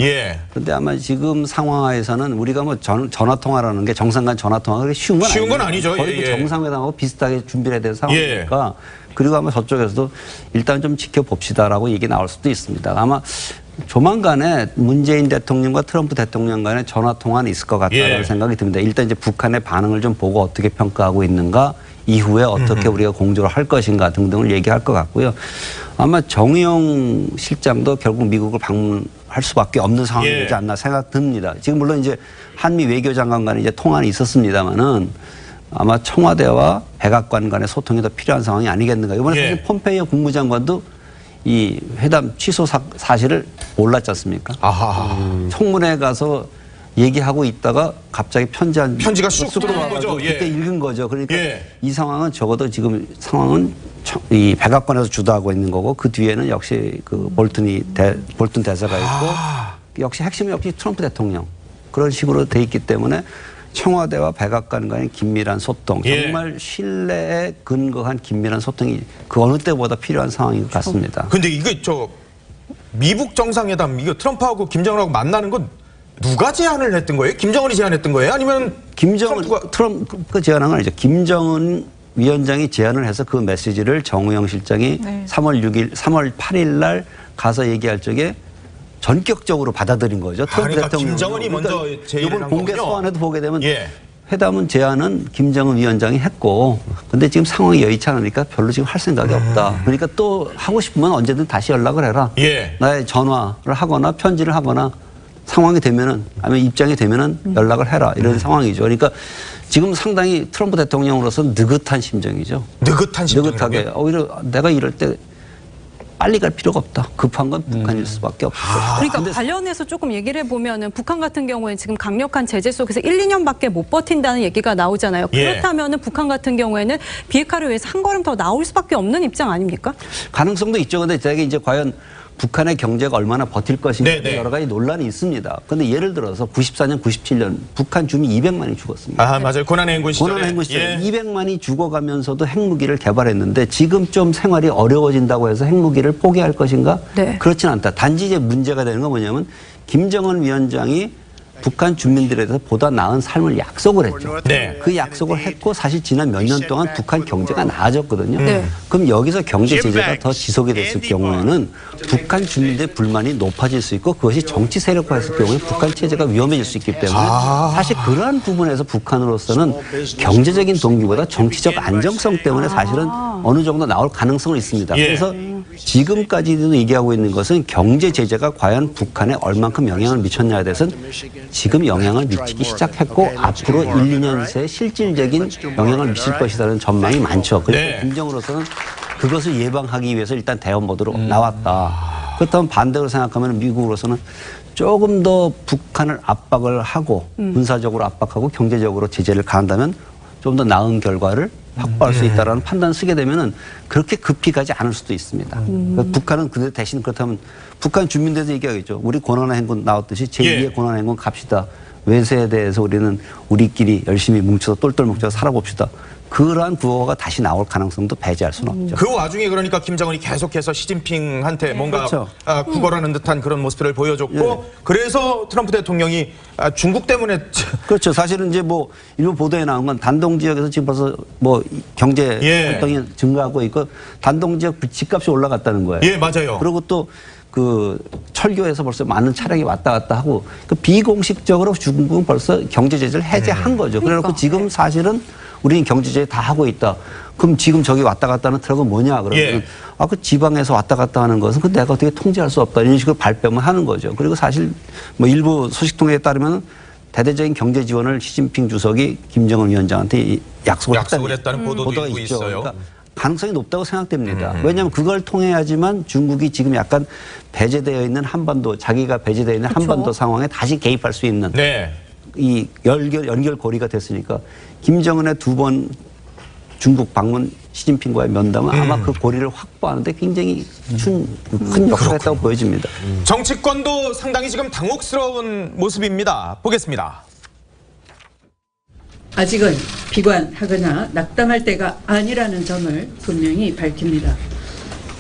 그런데 아마 지금 상황에서는 우리가 뭐 전화 통화라는 게 정상 간 전화 통화가 쉬운 건 아니죠. 거의 그 정상회담하고 비슷하게 준비를 해야 되는 상황이니까. 그리고 아마 저쪽에서도 일단 좀 지켜봅시다라고 얘기 나올 수도 있습니다. 아마 조만간에 문재인 대통령과 트럼프 대통령 간의 전화 통화는 있을 것 같다는 생각이 듭니다. 일단 이제 북한의 반응을 좀 보고 어떻게 평가하고 있는가, 이후에 어떻게 우리가 공조를 할 것인가 등등을 얘기할 것 같고요. 아마 정의용 실장도 결국 미국을 방문할 수밖에 없는 상황이 되지 않나 생각됩니다. 지금 물론 이제 한미 외교장관 간에 이제 통화는 있었습니다만은 아마 청와대와 백악관 간의 소통이 더 필요한 상황이 아니겠는가. 이번에 사실 폼페이오 국무장관도 이 회담 취소 사실을 몰랐지 않습니까? 청문회 가서 얘기하고 있다가 갑자기 편지가 쑥 들어온 거죠. 그때 읽은 거죠. 그러니까 이 상황은 적어도 지금 상황은 이 백악관에서 주도하고 있는 거고 그 뒤에는 역시 그 볼튼 대사가 있고 역시 핵심은 역시 트럼프 대통령 그런 식으로 돼 있기 때문에 청와대와 백악관 간의 긴밀한 소통 정말 신뢰에 근거한 긴밀한 소통이 그 어느 때보다 필요한 상황인 것 같습니다. 근데 이게 미국 정상회담 이거 트럼프하고 김정은하고 만나는 건 누가 제안을 했던 거예요? 김정은이 제안했던 거예요? 아니면 트럼프가 제안한 건 아니죠. 김정은 위원장이 제안을 해서 그 메시지를 정우영 실장이 3월 8일 날 가서 얘기할 적에 전격적으로 받아들인 거죠. 트럼프 그러니까 대통령. 김정은이 먼저 제의를 이번 한 공개 거군요. 서한에도 보게 되면 예. 회담은 제안은 김정은 위원장이 했고, 근데 지금 상황이 여의치 않으니까 별로 지금 할 생각이 없다. 그러니까 또 하고 싶으면 언제든 다시 연락을 해라. 예. 나의 전화를 하거나 편지를 하거나 상황이 되면은 아니면 입장이 되면은 연락을 해라 이런 상황이죠. 그러니까 지금 상당히 트럼프 대통령으로서 느긋한 심정이죠. 느긋한 심정이라고요? 느긋하게 오히려 내가 이럴 때 빨리 갈 필요가 없다. 급한 건 북한일 수밖에 없다. 그러니까 관련해서 조금 얘기를 해보면은 북한 같은 경우에는 지금 강력한 제재 속에서 1, 2년밖에 못 버틴다는 얘기가 나오잖아요. 예. 그렇다면은 북한 같은 경우에는 비핵화를 위해서 한 걸음 더 나올 수밖에 없는 입장 아닙니까? 가능성도 있죠. 근데 제가 이제 과연 북한의 경제가 얼마나 버틸 것인가 네네. 여러 가지 논란이 있습니다. 그런데 예를 들어서 94년, 97년 북한 주민 200만이 죽었습니다. 아, 맞아요. 고난의 행군 시절에. 고난의 행군 시절에 예. 200만이 죽어가면서도 핵무기를 개발했는데 지금 좀 생활이 어려워진다고 해서 핵무기를 포기할 것인가? 네. 그렇진 않다. 단지 이제 문제가 되는 건 뭐냐면 김정은 위원장이 북한 주민들에 대해서 보다 나은 삶을 약속을 했죠. 네. 그 약속을 했고 사실 지난 몇 년 동안 북한 경제가 나아졌거든요. 네. 그럼 여기서 경제 제재가 더 지속이 됐을 경우에는 북한 주민들의 불만이 높아질 수 있고 그것이 정치 세력화했을 경우에 북한 체제가 위험해질 수 있기 때문에 사실 그러한 부분에서 북한으로서는 경제적인 동기보다 정치적 안정성 때문에 사실은 어느 정도 나올 가능성은 있습니다. 예. 그래서 지금까지도 얘기하고 있는 것은 경제 제재가 과연 북한에 얼만큼 영향을 미쳤냐에 대해서는 지금 영향을 미치기 시작했고 앞으로 1, 2년 새 실질적인 영향을 미칠 것이라는 전망이 많죠. 그래서 네. 김정으로서는 그것을 예방하기 위해서 일단 대화 모드로 나왔다. 그렇다면 반대로 생각하면 미국으로서는 조금 더 북한을 압박을 하고 군사적으로 압박하고 경제적으로 제재를 가한다면 좀 더 나은 결과를 확보할 수 있다라는 판단을 쓰게 되면은 그렇게 급히 가지 않을 수도 있습니다. 그러니까 북한은 그 대신 그렇다면 북한 주민들도 얘기하겠죠. 우리 고난의 행군 나왔듯이 제2의 예. 고난의 행군 갑시다. 외세에 대해서 우리는 우리끼리 열심히 뭉쳐서 똘똘 뭉쳐서 살아봅시다. 그러한 구호가 다시 나올 가능성도 배제할 수는 없죠. 그 와중에 그러니까 김정은이 계속해서 시진핑한테 뭔가 그렇죠. 구걸하는 듯한 그런 모습을 보여줬고 그래서 트럼프 대통령이 중국 때문에 그렇죠. 사실은 이제 뭐 일부 보도에 나온 건 단동 지역에서 지금 벌써 뭐 경제 예. 활동이 증가하고 있고 단동 지역 집값이 올라갔다는 거예요. 예, 맞아요. 그리고 또 그 철교에서 벌써 많은 차량이 왔다 갔다 하고 그 비공식적으로 중국은 벌써 경제 제재를 해제한 거죠. 그래놓고 지금 사실은 우리는 경제 제재 다 하고 있다. 그럼 지금 저기 왔다 갔다 하는 트럭은 뭐냐? 그러면 예. 아, 그 지방에서 왔다 갔다 하는 것은 그 내가 어떻게 통제할 수 없다. 이런 식으로 발뺌을 하는 거죠. 그리고 사실 뭐 일부 소식통에 따르면 대대적인 경제 지원을 시진핑 주석이 김정은 위원장한테 약속을 했다는 보도가 있고 있죠. 있어요. 그러니까 가능성이 높다고 생각됩니다. 왜냐하면 그걸 통해야지만 중국이 지금 약간 배제되어 있는 한반도, 자기가 배제되어 있는 한반도 상황에 다시 개입할 수 있는 네. 이 연결고리가 됐으니까 김정은의 두 번 중국 방문 시진핑과의 면담은 아마 그 고리를 확보하는데 굉장히 큰 역할을 했다고 보여집니다. 정치권도 상당히 지금 당혹스러운 모습입니다. 보겠습니다. 아직은 비관하거나 낙담할 때가 아니라는 점을 분명히 밝힙니다.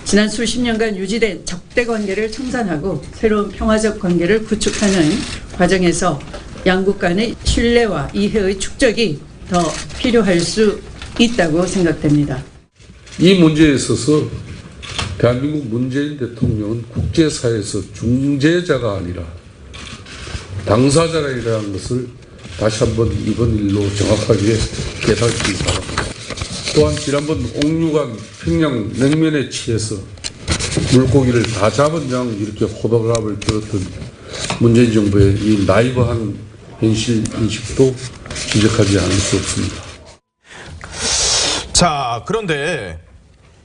지난 수십 년간 유지된 적대 관계를 청산하고 새로운 평화적 관계를 구축하는 과정에서 양국 간의 신뢰와 이해의 축적이 더 필요할 수 있다고 생각됩니다. 이 문제에 있어서 대한민국 문재인 대통령은 국제사회에서 중재자가 아니라 당사자라는 것을 다시 한번 이번 일로 정확하게 깨닫기 바랍니다. 또한 지난번 옥류관 평양 냉면에 취해서 물고기를 다 잡은 양 이렇게 호들갑을 떨었던 문재인 정부의 이 나이브한 현실 인식도 지적하지 않을 수 없습니다. 자, 그런데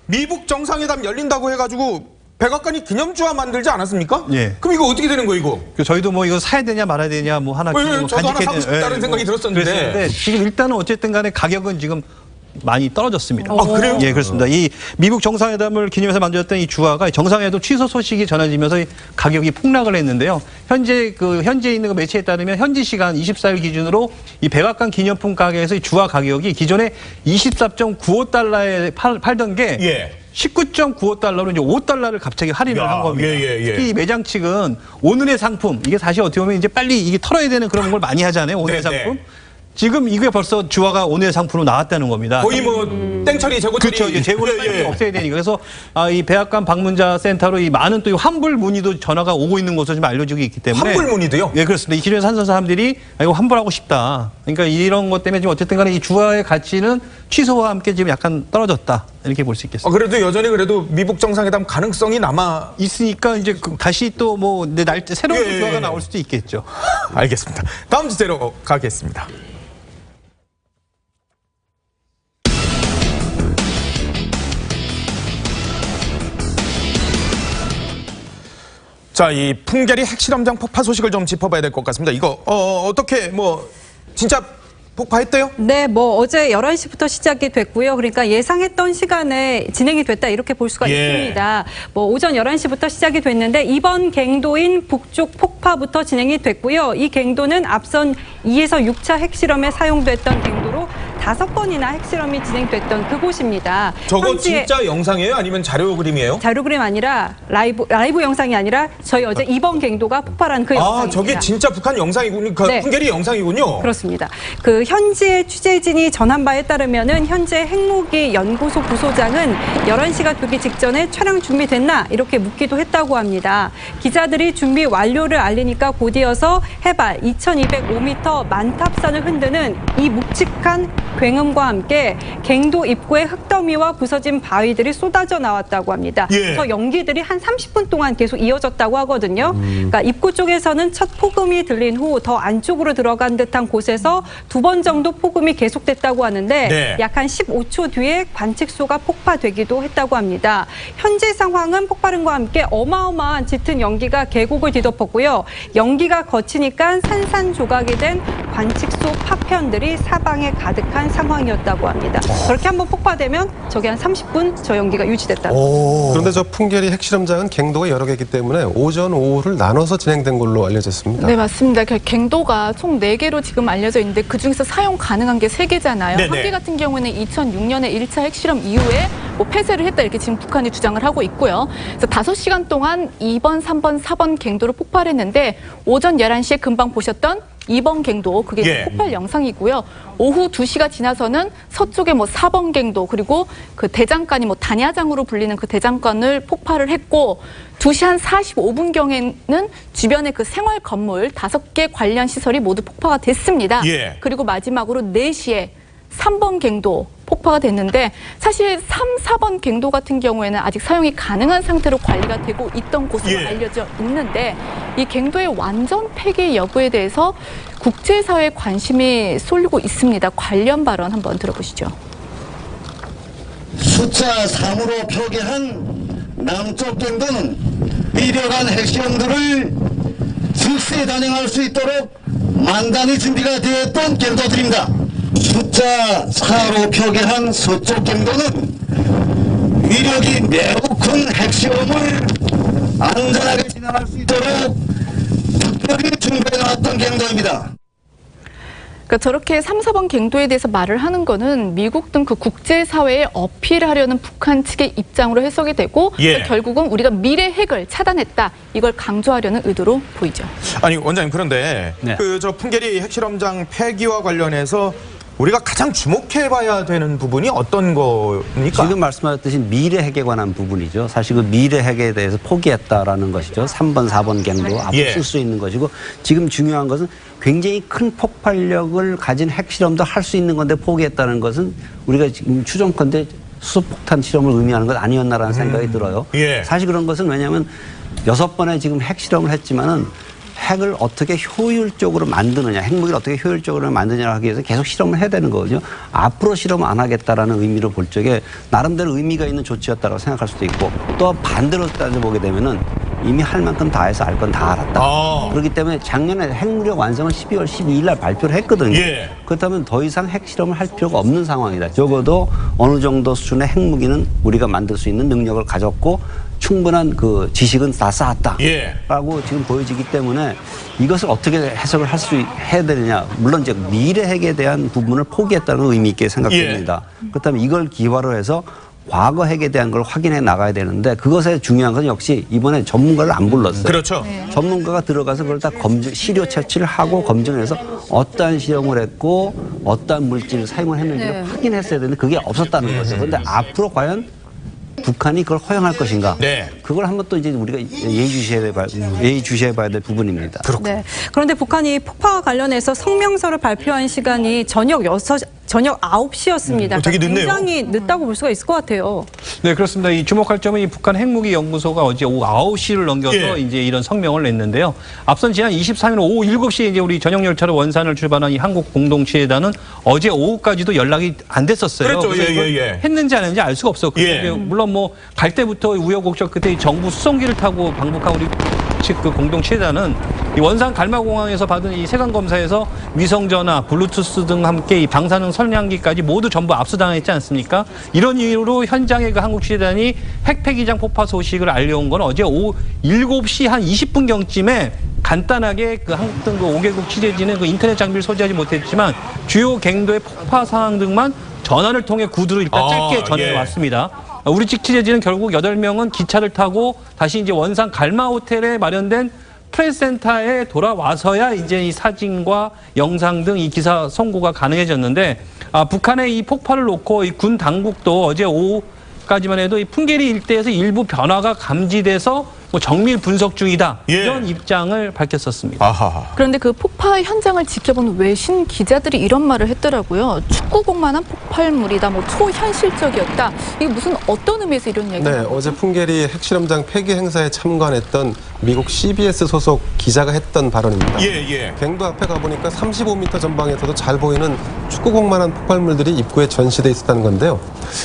미북 정상회담 열린다고 해가지고 백악관이 기념주화 만들지 않았습니까? 예. 그럼 이거 어떻게 되는 거예요, 이거? 저희도 뭐 이거 사야 되냐 말아야 되냐 뭐 하나 저도 하나 사고 싶다는 생각이 들었었는데. 그랬었는데 지금 일단은 어쨌든 간에 가격은 지금 많이 떨어졌습니다. 아, 그래요? 예, 그렇습니다. 이 미국 정상회담을 기념해서 만들었던 이 주화가 정상회담 취소 소식이 전해지면서 가격이 폭락을 했는데요. 현재 있는 그 매체에 따르면 현지 시간 24일 기준으로 이 백악관 기념품 가게에서 이 주화 가격이 기존에 24.95달러에 팔던 게 예. 19.95달러로 이제 5달러를 갑자기 할인을 한 겁니다. 예. 특히 이 매장 측은 오늘의 상품, 이게 사실 어떻게 보면 이제 빨리 이게 털어야 되는 그런 걸 많이 하잖아요. 오늘의 네, 상품. 네. 지금 이게 벌써 주화가 온외 상품으로 나왔다는 겁니다. 거의 뭐 땡처리 저고처리. 그렇죠. 이제 재고를 없애야 되니까. 그래서 이 백악관 방문자 센터로 이 많은 또 환불 문의도 전화가 오고 있는 것으로 좀 알려지고 있기 때문에. 환불 문의도요? 예, 그렇습니다. 이 기존에 산 사람들이 이거 환불하고 싶다. 그러니까 이런 것 때문에 지금 어쨌든 간에 이 주화의 가치는 취소와 함께 지금 약간 떨어졌다. 이렇게 볼 수 있겠습니다. 그래도 여전히 그래도 미북 정상회담 가능성이 남아 있으니까 이제 다시 또 뭐 새로운 예. 주화가 나올 수도 있겠죠. 알겠습니다. 다음 주제로 가겠습니다. 자, 이 풍계리 핵실험장 폭파 소식을 좀 짚어봐야 될 것 같습니다. 이거 어떻게 뭐 진짜 폭파했대요? 네, 뭐 어제 11시부터 시작이 됐고요. 그러니까 예상했던 시간에 진행이 됐다 이렇게 볼 수가 있습니다. 뭐 오전 11시부터 시작이 됐는데 이번 갱도인 북쪽 폭파부터 진행이 됐고요. 이 갱도는 앞선 2에서 6차 핵실험에 사용됐던 갱도로 5번이나 핵실험이 진행됐던 그곳입니다. 저거 진짜 영상이에요? 아니면 자료 그림이에요? 자료 그림 아니라 라이브 영상이 아니라 저희 어제 이번 갱도가 폭발한 그 영상입니다. 저게 진짜 북한 영상이군요. 네. 풍계리 영상이군요. 그렇습니다. 그 현지의 취재진이 전한 바에 따르면은 현재 핵무기 연구소 부소장은 11시가 되기 직전에 촬영 준비됐나 이렇게 묻기도 했다고 합니다. 기자들이 준비 완료를 알리니까 곧이어서 해발 2205m 만탑산을 흔드는 이 묵직한 굉음과 함께 갱도 입구의 흙더미와 부서진 바위들이 쏟아져 나왔다고 합니다. 그래서 연기들이 한 30분 동안 계속 이어졌다고 하거든요. 그러니까 입구 쪽에서는 첫 폭음이 들린 후 더 안쪽으로 들어간 듯한 곳에서 2번 정도 폭음이 계속됐다고 하는데 약 한 15초 뒤에 관측소가 폭파되기도 했다고 합니다. 현재 상황은 폭발음과 함께 어마어마한 짙은 연기가 계곡을 뒤덮었고요. 연기가 거치니까 산산조각이 된 관측소 파편들이 사방에 가득한 상황이었다고 합니다. 그렇게 한번 폭파되면 저게 한 30분 저 연기가 유지됐다고. 그런데 저 풍계리 핵실험장은 갱도가 여러 개이기 때문에 오전, 오후를 나눠서 진행된 걸로 알려졌습니다. 네, 맞습니다. 갱도가 총 4개로 지금 알려져 있는데 그중에서 사용 가능한 게 3개잖아요. 네네. 한 개 같은 경우에는 2006년에 1차 핵실험 이후에 뭐 폐쇄를 했다 이렇게 지금 북한이 주장을 하고 있고요. 그래서 5시간 동안 2번, 3번, 4번 갱도로 폭발했는데 오전 11시에 금방 보셨던 2번 갱도 그게 폭발 영상이고요. 오후 2시가 지나서는 서쪽에 뭐 4번 갱도 그리고 그 대장간이 뭐 단야장으로 불리는 그 대장간을 폭발을 했고 2시 한 45분경에는 주변의 그 생활 건물 5개 관련 시설이 모두 폭파가 됐습니다. 그리고 마지막으로 4시에 3번 갱도 폭파가 됐는데 사실 3, 4번 갱도 같은 경우에는 아직 사용이 가능한 상태로 관리가 되고 있던 곳으로 알려져 있는데 이 갱도의 완전 폐기 여부에 대해서 국제사회의 관심이 쏠리고 있습니다. 관련 발언 한번 들어보시죠. 숫자 3으로 표기한 남쪽 갱도는 미래간 핵실험들을 즉시 단행할 수 있도록 만단히 준비가 되었던 갱도들입니다. 숫자 4로 표기한 서쪽 갱도는 위력이 매우 큰 핵실험을 안전하게 진행할 수 있도록 특별히 준비해놨던 갱도입니다. 그러니까 저렇게 3, 4번 갱도에 대해서 말을 하는 거는 미국 등 그 국제사회에 어필하려는 북한 측의 입장으로 해석이 되고 그러니까 결국은 우리가 미래 핵을 차단했다 이걸 강조하려는 의도로 보이죠. 아니 원장님 그런데 그 저 풍계리 핵실험장 폐기와 관련해서 우리가 가장 주목해봐야 되는 부분이 어떤 겁니까? 지금 말씀하셨듯이 미래 핵에 관한 부분이죠. 사실 그 미래 핵에 대해서 포기했다라는 것이죠. 3번, 4번 갱도 앞으로 쓸 수 있는 것이고 지금 중요한 것은 굉장히 큰 폭발력을 가진 핵실험도 할 수 있는 건데 포기했다는 것은 우리가 지금 추정컨대 수소폭탄 실험을 의미하는 것 아니었나라는 생각이 들어요. 사실 그런 것은 왜냐하면 6번의 지금 핵실험을 했지만은 핵을 어떻게 효율적으로 만드느냐, 핵무기를 어떻게 효율적으로 만드느냐 하기 위해서 계속 실험을 해야 되는 거거든요. 앞으로 실험 안 하겠다라는 의미로 볼 적에 나름대로 의미가 있는 조치였다고 생각할 수도 있고 또 반대로 따져보게 되면은 이미 할 만큼 다 해서 알 건 다 알았다. 그렇기 때문에 작년에 핵무력 완성을 12월 12일 날 발표를 했거든요. 그렇다면 더 이상 핵실험을 할 필요가 없는 상황이다. 적어도 어느 정도 수준의 핵무기는 우리가 만들 수 있는 능력을 가졌고 충분한 그 지식은 다 쌓았다라고 지금 보여지기 때문에 이것을 어떻게 해석을 해야 되느냐. 물론 이제 미래 핵에 대한 부분을 포기했다는 의미 있게 생각됩니다. 그렇다면 이걸 기화로 해서 과거 핵에 대한 걸 확인해 나가야 되는데 그것에 중요한 건 역시 이번에 전문가를 안 불렀어요. 그렇죠. 전문가가 들어가서 그걸 다 시료 채취를 하고 검증해서 어떠한 실험을 했고 어떠한 물질을 사용을 했는지를 확인했어야 되는데 그게 없었다는 거죠. 그런데 앞으로 과연 북한이 그걸 허용할 것인가? 네. 그걸 한번 또 이제 우리가 예의주시해봐야 될 부분입니다. 네. 그런데 북한이 폭파와 관련해서 성명서를 발표한 시간이 저녁 9시였습니다. 되게 늦네요. 굉장히 늦다고 볼 수가 있을 것 같아요. 네, 그렇습니다. 이 주목할 점은 이 북한 핵무기 연구소가 어제 오후 9시를 넘겨서 이제 이런 성명을 냈는데요. 앞선 지난 23일 오후 7시에 이제 우리 전용 열차로 원산을 출발한 이 한국 공동체단은 어제 오후까지도 연락이 안 됐었어요. 그랬죠. 그래서 이걸 했는지 안 했는지 알 수가 없었거든요. 물론 뭐 갈 때부터 우여곡절 끝에 이 정부 수송기를 타고 방북한 우리 측 그 공동체단은 이 원산 갈마공항에서 받은 이 세관 검사에서 위성전화, 블루투스 등 함께 이 방사능 선량기까지 모두 전부 압수당했지 않습니까? 이런 이유로 현장에 그 한국 취재단이 핵 폐기장 폭파 소식을 알려온 건 어제 오후 7시 한 20분경쯤에 간단하게 그 한국 등 그 5개국 취재진은 그 인터넷 장비를 소지하지 못했지만 주요 갱도의 폭파 상황 등만 전화를 통해 구두로 일단 짧게 전해 왔습니다. 우리 측 취재진은 결국 8명은 기차를 타고 다시 이제 원산 갈마 호텔에 마련된 프레스센터에 돌아와서야 이제 이 사진과 영상 등 이 기사 송고가 가능해졌는데 북한의 이 폭발을 놓고 이 군 당국도 어제 오후까지만 해도 이 풍계리 일대에서 일부 변화가 감지돼서 뭐 정밀 분석 중이다 이런 입장을 밝혔었습니다. 아하. 그런데 그 폭파 현장을 지켜본 외신 기자들이 이런 말을 했더라고요. 축구공만한 폭발물이다, 뭐 초현실적이었다. 이게 무슨 어떤 의미에서 이런 얘기가? 네, 어제 풍계리 핵실험장 폐기 행사에 참관했던 미국 CBS 소속 기자가 했던 발언입니다. 갱도 앞에 가보니까 35m 전방에서도 잘 보이는 축구공만한 폭발물들이 입구에 전시돼 있었다는 건데요.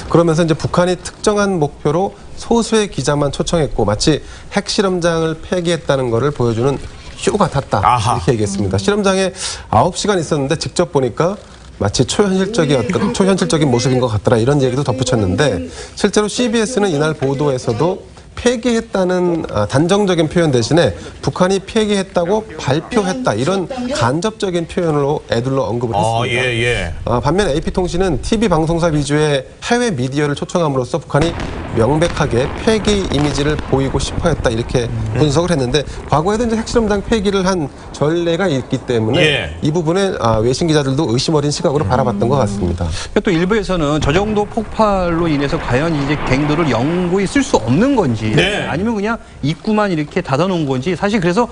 그러면서 이제 북한이 특정한 목표로 소수의 기자만 초청했고 마치 핵실험장을 폐기했다는 것을 보여주는 쇼 같았다. 이렇게 얘기했습니다. 실험장에 9시간 있었는데 직접 보니까 마치 초현실적인 모습인 것 같더라 이런 얘기도 덧붙였는데 실제로 CBS는 이날 보도에서도 폐기했다는 단정적인 표현 대신에 북한이 폐기했다고 발표했다 이런 간접적인 표현으로 애둘러 언급을 했습니다. 반면 AP통신은 TV 방송사 위주의 해외 미디어를 초청함으로써 북한이 명백하게 폐기 이미지를 보이고 싶어했다 이렇게 분석을 했는데 과거에도 이제 핵실험장 폐기를 한 전례가 있기 때문에 이 부분에 외신 기자들도 의심 어린 시각으로 바라봤던 것 같습니다. 또 일부에서는 저 정도 폭발로 인해서 과연 이제 갱도를 영구히 쓸 수 없는 건지 아니면 그냥 입구만 이렇게 닫아놓은 건지 사실 그래서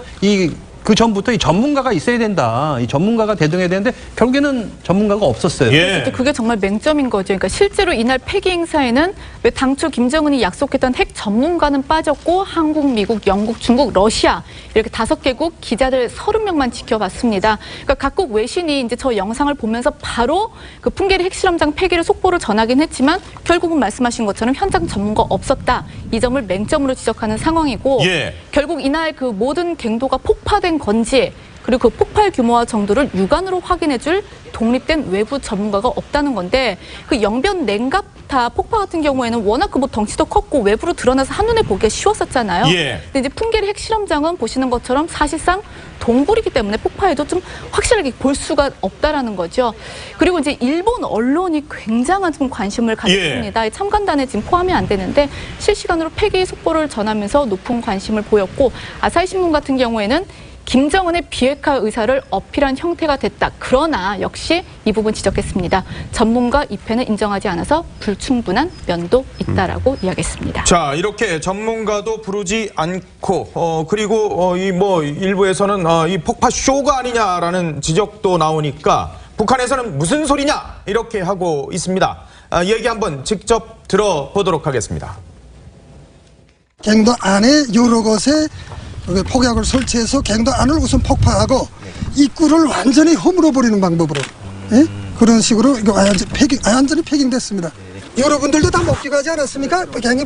그 전부터 이 전문가가 있어야 된다. 이 전문가가 대등해야 되는데 결국에는 전문가가 없었어요. 그게 정말 맹점인 거죠. 그러니까 실제로 이날 폐기 행사에는 왜 당초 김정은이 약속했던 핵 전문가는 빠졌고 한국, 미국, 영국, 중국, 러시아 이렇게 5개국 기자들 30명만 지켜봤습니다. 그러니까 각국 외신이 이제 저 영상을 보면서 바로 그 풍계리 핵실험장 폐기를 속보를 전하긴 했지만 결국은 말씀하신 것처럼 현장 전문가 없었다. 이 점을 맹점으로 지적하는 상황이고 결국 이날 그 모든 갱도가 폭파된 건지 그리고 그 폭발 규모와 정도를 육안으로 확인해줄 독립된 외부 전문가가 없다는 건데 그 영변 냉갑타 폭파 같은 경우에는 워낙 그 뭐 덩치도 컸고 외부로 드러나서 한눈에 보기가 쉬웠었잖아요. 근데 이제 풍계리 핵실험장은 보시는 것처럼 사실상 동굴이기 때문에 폭파에도 좀 확실하게 볼 수가 없다라는 거죠. 그리고 이제 일본 언론이 굉장한 좀 관심을 가졌습니다. 참관단에 지금 포함이 안 되는데 실시간으로 폐기 속보를 전하면서 높은 관심을 보였고 아사히 신문 같은 경우에는 김정은의 비핵화 의사를 어필한 형태가 됐다. 그러나 역시 이 부분 지적했습니다. 전문가 입회는 인정하지 않아서 불충분한 면도 있다라고 이야기했습니다. 자, 이렇게 전문가도 부르지 않고 그리고 이 뭐 일부에서는 이 폭파 쇼가 아니냐라는 지적도 나오니까 북한에서는 무슨 소리냐 이렇게 하고 있습니다. 얘기 한번 직접 들어보도록 하겠습니다. 갱도 안에 여러 곳에 폭약을 설치해서 갱도 안을 우선 폭파하고 입구를 완전히 허물어버리는 방법으로 그런 식으로 이거 완전히 폐기됐습니다. 여러분들도 다 목격하지 않았습니까? 갱이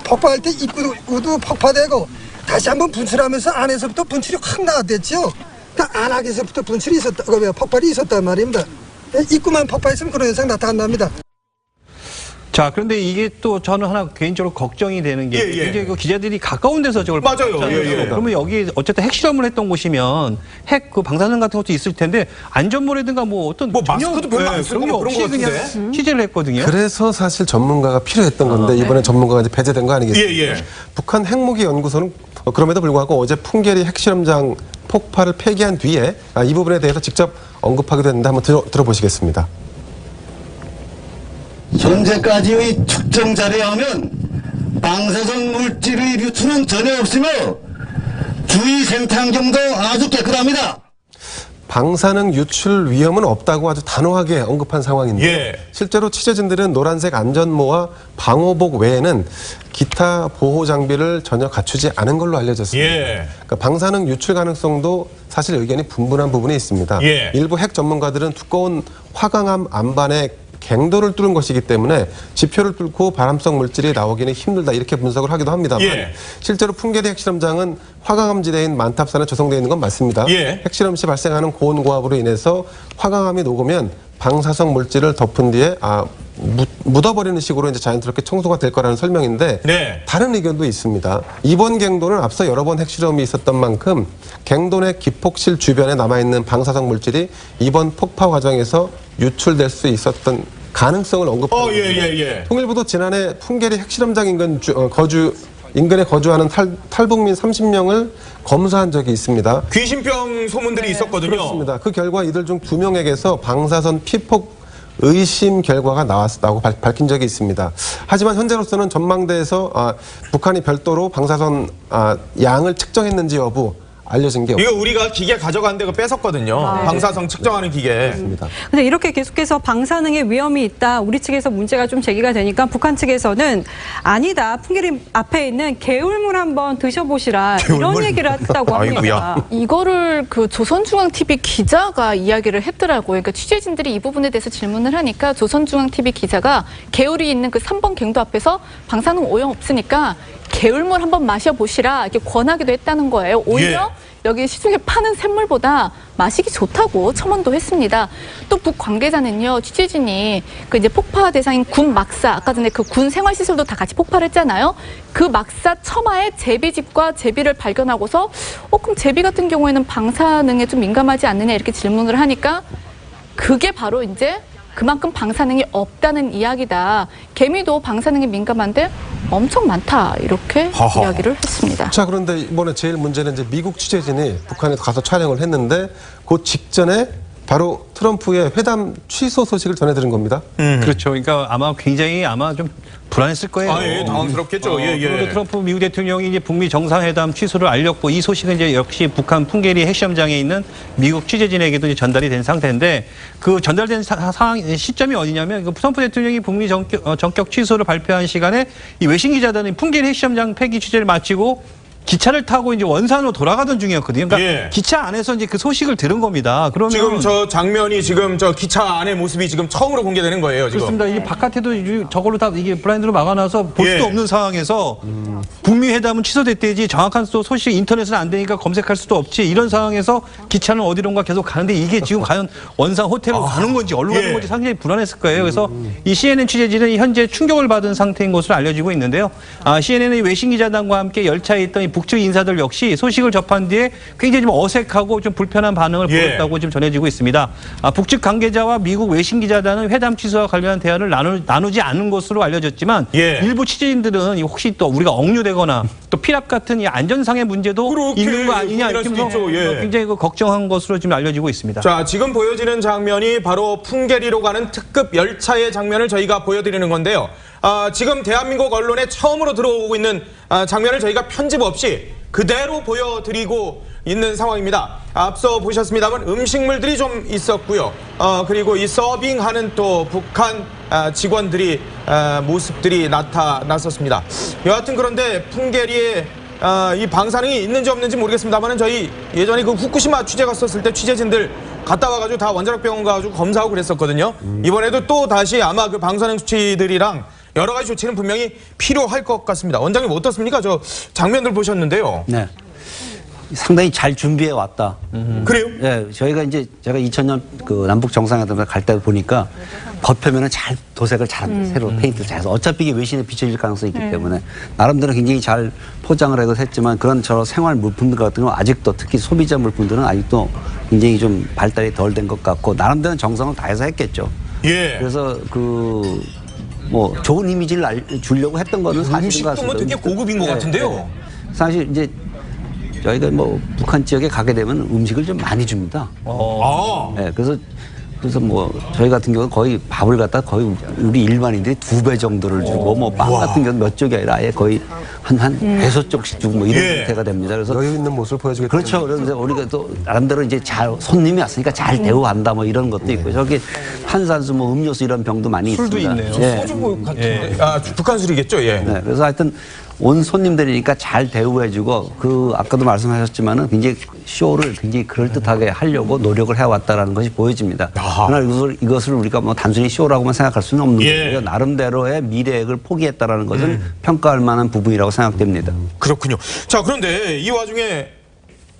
폭파할 때 입구도 폭파되고 다시 한번 분출하면서 안에서부터 분출이 확 나왔댔죠. 그러니까 안악에서부터 분출이 폭발이 있었단 말입니다. 입구만 폭파했으면 그런 현상 나타납니다. 자, 그런데 이게 또 저는 하나 개인적으로 걱정이 되는 게 굉장히 그 기자들이 가까운 데서 저걸 맞아요. 봤잖아요. 그러면 여기 어쨌든 핵실험을 했던 곳이면 핵 그 방사능 같은 것도 있을 텐데 안전모라든가 뭐 어떤 마스크도 별로 안 쓰고 그런 게 없이 그냥 취재를 했거든요. 그래서 사실 전문가가 필요했던 건데 이번에 전문가가 이제 배제된 거 아니겠습니까? 북한 핵무기 연구소는 그럼에도 불구하고 어제 풍계리 핵실험장 폭발을 폐기한 뒤에 이 부분에 대해서 직접 언급하기도 했는데 한번 들어보시겠습니다. 현재까지의 측정 자료에 하면 방사성 물질의 유출은 전혀 없으며 주위 생태환경도 아주 깨끗합니다. 방사능 유출 위험은 없다고 아주 단호하게 언급한 상황인데 실제로 취재진들은 노란색 안전모와 방호복 외에는 기타 보호 장비를 전혀 갖추지 않은 걸로 알려졌습니다. 그러니까 방사능 유출 가능성도 사실 의견이 분분한 부분이 있습니다. 일부 핵 전문가들은 두꺼운 화강암 안반에 갱도를 뚫은 것이기 때문에 지표를 뚫고 발암성 물질이 나오기는 힘들다 이렇게 분석을 하기도 합니다만 실제로 풍계리 핵실험장은 화강암지대인 만탑산에 조성되어 있는 건 맞습니다. 핵실험 시 발생하는 고온고압으로 인해서 화강암이 녹으면 방사성 물질을 덮은 뒤에 묻어버리는 식으로 이제 자연스럽게 청소가 될 거라는 설명인데 다른 의견도 있습니다. 이번 갱도는 앞서 여러 번 핵실험이 있었던 만큼 갱도 내 기폭실 주변에 남아있는 방사성 물질이 이번 폭파 과정에서 유출될 수 있었던 가능성을 언급합니다. 통일부도 지난해 풍계리 핵실험장 인근에 거주하는 탈북민 30명을 검사한 적이 있습니다. 귀신병 소문들이 있었거든요. 그렇습니다. 그 결과 이들 중 2명에게서 방사선 피폭 의심 결과가 나왔다고 밝힌 적이 있습니다. 하지만 현재로서는 전망대에서 북한이 별도로 방사선 양을 측정했는지 여부 알려진 게 없습니다. 이거 우리가 기계 가져갔는데 그거 뺏었거든요. 방사성 측정하는 기계. 근데 이렇게 계속해서 방사능의 위험이 있다. 우리 측에서 문제가 좀 제기가 되니까 북한 측에서는 아니다. 풍계리 앞에 있는 개울물 한번 드셔보시라. 이런 얘기를 했다고 합니다. 이거를 그 조선중앙TV 기자가 이야기를 했더라고요. 그러니까 취재진들이 이 부분에 대해서 질문을 하니까 조선중앙TV 기자가 개울이 있는 그 3번 갱도 앞에서 방사능 오염 없으니까 개울물 한번 마셔보시라 이렇게 권하기도 했다는 거예요. 오히려 여기 시중에 파는 샘물보다 마시기 좋다고 첨언도 했습니다. 또 북 관계자는요, 취재진이 그 이제 폭파 대상인 군 막사, 아까 전에 그 군 생활시설도 다 같이 폭발했잖아요. 그 막사 처마에 제비집과 제비를 발견하고서 그럼 제비 같은 경우에는 방사능에 좀 민감하지 않느냐 이렇게 질문을 하니까 그게 바로 이제 그만큼 방사능이 없다는 이야기다. 개미도 방사능에 민감한데 엄청 많다. 이렇게 이야기를 했습니다. 자, 그런데 이번에 제일 문제는 이제 미국 취재진이 북한에 가서 촬영을 했는데 그 직전에 바로 트럼프의 회담 취소 소식을 전해드린 겁니다. 그렇죠. 그러니까 굉장히 좀 불안했을 거예요. 당황스럽겠죠. 그리고 트럼프 미국 대통령이 이제 북미 정상회담 취소를 알렸고 이 소식은 이제 역시 북한 풍계리 핵시험장에 있는 미국 취재진에게도 이제 전달이 된 상태인데 그 전달된 상황 시점이 어디냐면 트럼프 대통령이 북미 전격 취소를 발표한 시간에 이 외신 기자단이 풍계리 핵시험장 폐기 취재를 마치고 기차를 타고 이제 원산으로 돌아가던 중이었거든요. 그러니까 기차 안에서 이제 그 소식을 들은 겁니다. 그러면 지금 저 장면이 지금 저 기차 안의 모습이 지금 처음으로 공개되는 거예요. 지금. 그렇습니다. 이 바깥에도 저걸로 다 이게 블라인드로 막아놔서 볼 수도 없는 상황에서 북미 회담은 취소됐대지 정확한 또 소식 인터넷은 안 되니까 검색할 수도 없지 이런 상황에서 기차는 어디론가 계속 가는데 이게 지금 과연 원산 호텔로 가는 건지 어디로 가는 건지 상당히 불안했을 거예요. 그래서 이 CNN 취재진은 현재 충격을 받은 상태인 것으로 알려지고 있는데요. CNN의 외신 기자단과 함께 열차에 있던 이 북측 인사들 역시 소식을 접한 뒤에 굉장히 좀 어색하고 좀 불편한 반응을 보였다고 지금 전해지고 있습니다. 북측 관계자와 미국 외신 기자단은 회담 취소와 관련한 대화를 나누지 않은 것으로 알려졌지만 일부 취재진들은 혹시 또 우리가 억류되거나 또 피랍 같은 이 안전상의 문제도 있는 거 아니냐 이렇게 굉장히 걱정한 것으로 지금 알려지고 있습니다. 자, 지금 보여지는 장면이 바로 풍계리로 가는 특급 열차의 장면을 저희가 보여드리는 건데요. 지금 대한민국 언론에 처음으로 들어오고 있는 장면을 저희가 편집 없이 그대로 보여드리고 있는 상황입니다. 앞서 보셨습니다만 음식물들이 좀 있었고요. 그리고 이 서빙하는 또 북한 직원들이 모습들이 나타났었습니다. 여하튼 그런데 풍계리에 이 방사능이 있는지 없는지 모르겠습니다만 저희 예전에 그 후쿠시마 취재 갔었을 때 취재진들 갔다 와가지고 다 원자력 병원 가가지고 검사하고 그랬었거든요. 이번에도 또 다시 아마 그 방사능 수치들이랑 여러 가지 조치는 분명히 필요할 것 같습니다. 원장님 어떻습니까? 저 장면들 보셨는데요. 네. 상당히 잘 준비해 왔다. 그래요? 예, 저희가 이제 제가 2000년 그 남북 정상회담을 갈 때 보니까 겉표면은 잘 도색을 잘 새로 페인트를 잘해서 어차피 이게 외신에 비춰질 가능성이 있기 때문에 나름대로 굉장히 잘 포장을 해서 했지만 그런 저 생활 물품들 같은 거 아직도 특히 소비자 물품들은 아직도 굉장히 좀 발달이 덜 된 것 같고 나름대로 정성을 다해서 했겠죠. 예. 그래서 뭐 좋은 이미지를 주려고 했던 거는 사실인 것 같습니다. 음식도 되게 고급인 것 같은데요. 사실 이제 저희가 뭐 북한 지역에 가게 되면 음식을 좀 많이 줍니다. 네, 그래서 뭐 저희 같은 경우는 거의 밥을 갖다 거의 우리 일반인들이 2배 정도를 주고 뭐 빵 같은 경우는 몇 쪽이 아니라 아예 거의 한 5쪽씩 주고 뭐 이런 상태가 됩니다. 그래서 여유 있는 모습을 보여주겠죠. 그렇죠. 그래서 우리가 또 나름대로 이제 손님이 왔으니까 잘 대우한다 뭐 이런 것도 있고 저기 탄산수 뭐 음료수 이런 병도 많이 술도 있습니다. 있네요. 예. 소주 뭐 같은데. 아, 북한 술이겠죠. 예. 네, 그래서 하여튼 온 손님들이니까 잘 대우해주고 아까도 말씀하셨지만은 굉장히 쇼를 굉장히 그럴듯하게 하려고 노력을 해왔다라는 것이 보여집니다. 그러나 이것을 우리가 뭐 단순히 쇼라고만 생각할 수는 없는 거고요. 나름대로의 미래액을 포기했다라는 것은 평가할 만한 부분이라고 생각됩니다. 그렇군요. 자, 그런데 이 와중에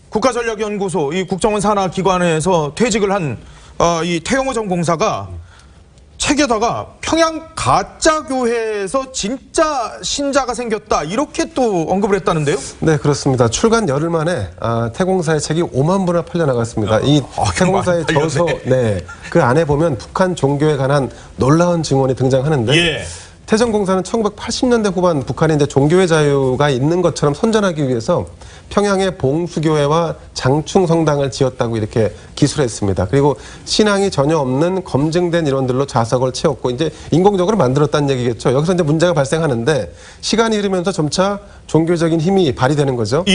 국가전략연구소 이 국정원 산하 기관에서 퇴직을 한 이 태영호 전 공사가 책에다가 평양 가짜 교회에서 진짜 신자가 생겼다 이렇게 또 언급을 했다는데요? 네, 그렇습니다. 출간 열흘 만에 태공사의 책이 5만 부나 팔려나갔습니다. 이 태공사의 저서, 그 안에 보면 북한 종교에 관한 놀라운 증언이 등장하는데 태전공사는 1980년대 후반 북한에 이제 종교의 자유가 있는 것처럼 선전하기 위해서 평양에 봉수교회와 장충성당을 지었다고 이렇게 기술했습니다. 그리고 신앙이 전혀 없는 검증된 이론들로 좌석을 채웠고 이제 인공적으로 만들었다는 얘기겠죠. 여기서 이제 문제가 발생하는데 시간이 흐르면서 점차 종교적인 힘이 발휘되는 거죠.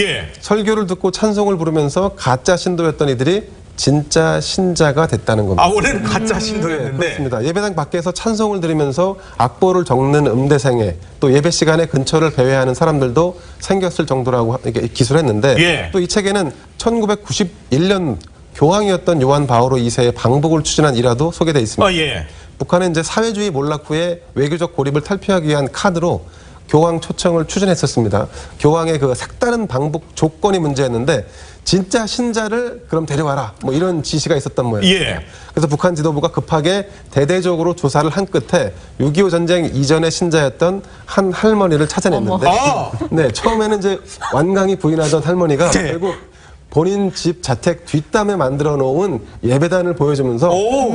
설교를 듣고 찬송을 부르면서 가짜 신도였던 이들이 진짜 신자가 됐다는 겁니다. 아, 원래는 가짜 신도였는데. 그렇습니다. 예배당 밖에서 찬송을 들으면서 악보를 적는 음대생에 또 예배 시간에 근처를 배회하는 사람들도 생겼을 정도라고 기술했는데 또 이 책에는 1991년 교황이었던 요한 바오로 2세의 방북을 추진한 일화도 소개되어 있습니다. 북한은 이제 사회주의 몰락 후에 외교적 고립을 탈피하기 위한 카드로 교황 초청을 추진했었습니다. 교황의 그 색다른 방북 조건이 문제였는데 진짜 신자를 그럼 데려와라 뭐 이런 지시가 있었단 모양이에요. 그래서 북한 지도부가 급하게 대대적으로 조사를 한 끝에 6.25 전쟁 이전의 신자였던 한 할머니를 찾아냈는데 처음에는 이제 완강히 부인하던 할머니가 결국 본인 집 자택 뒷담에 만들어 놓은 예배단을 보여주면서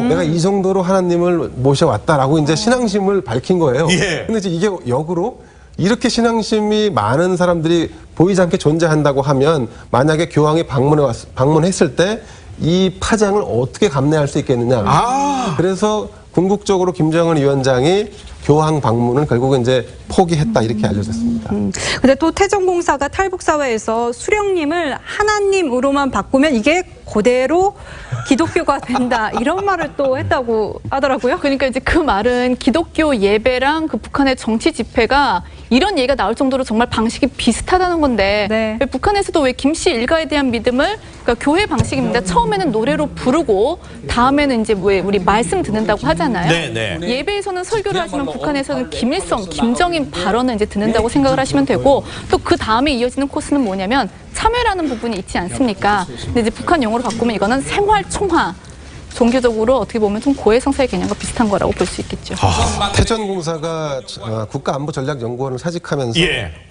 내가 이 정도로 하나님을 모셔왔다라고 이제 신앙심을 밝힌 거예요. 근데 이제 이게 역으로 이렇게 신앙심이 많은 사람들이 보이지 않게 존재한다고 하면 만약에 교황이 방문했을 때 이 파장을 어떻게 감내할 수 있겠느냐. 그래서 궁극적으로 김정은 위원장이 교황 방문은 결국은 이제 포기했다 이렇게 알려졌습니다. 근데 또 태전공사가 탈북사회에서 수령님을 하나님으로만 바꾸면 이게 그대로 기독교가 된다 이런 말을 또 했다고 하더라고요. 그러니까 이제 그 말은 기독교 예배랑 그 북한의 정치 집회가 이런 얘기가 나올 정도로 정말 방식이 비슷하다는 건데 왜 북한에서도 왜 김씨 일가에 대한 믿음을 그러니까 교회 방식입니다. 처음에는 노래로 부르고 다음에는 이제 왜 우리 말씀 듣는다고 하잖아요. 예배에서는 설교를 하지만 북한에서는 김일성, 김정인 발언을 이제 듣는다고 생각을 하시면 되고 또 그 다음에 이어지는 코스는 뭐냐면 참회라는 부분이 있지 않습니까? 근데 이제 북한 용어로 바꾸면 이거는 생활 총화. 종교적으로 어떻게 보면 좀 고해성사의 개념과 비슷한 거라고 볼 수 있겠죠. 태전공사가 국가안보전략연구원을 사직하면서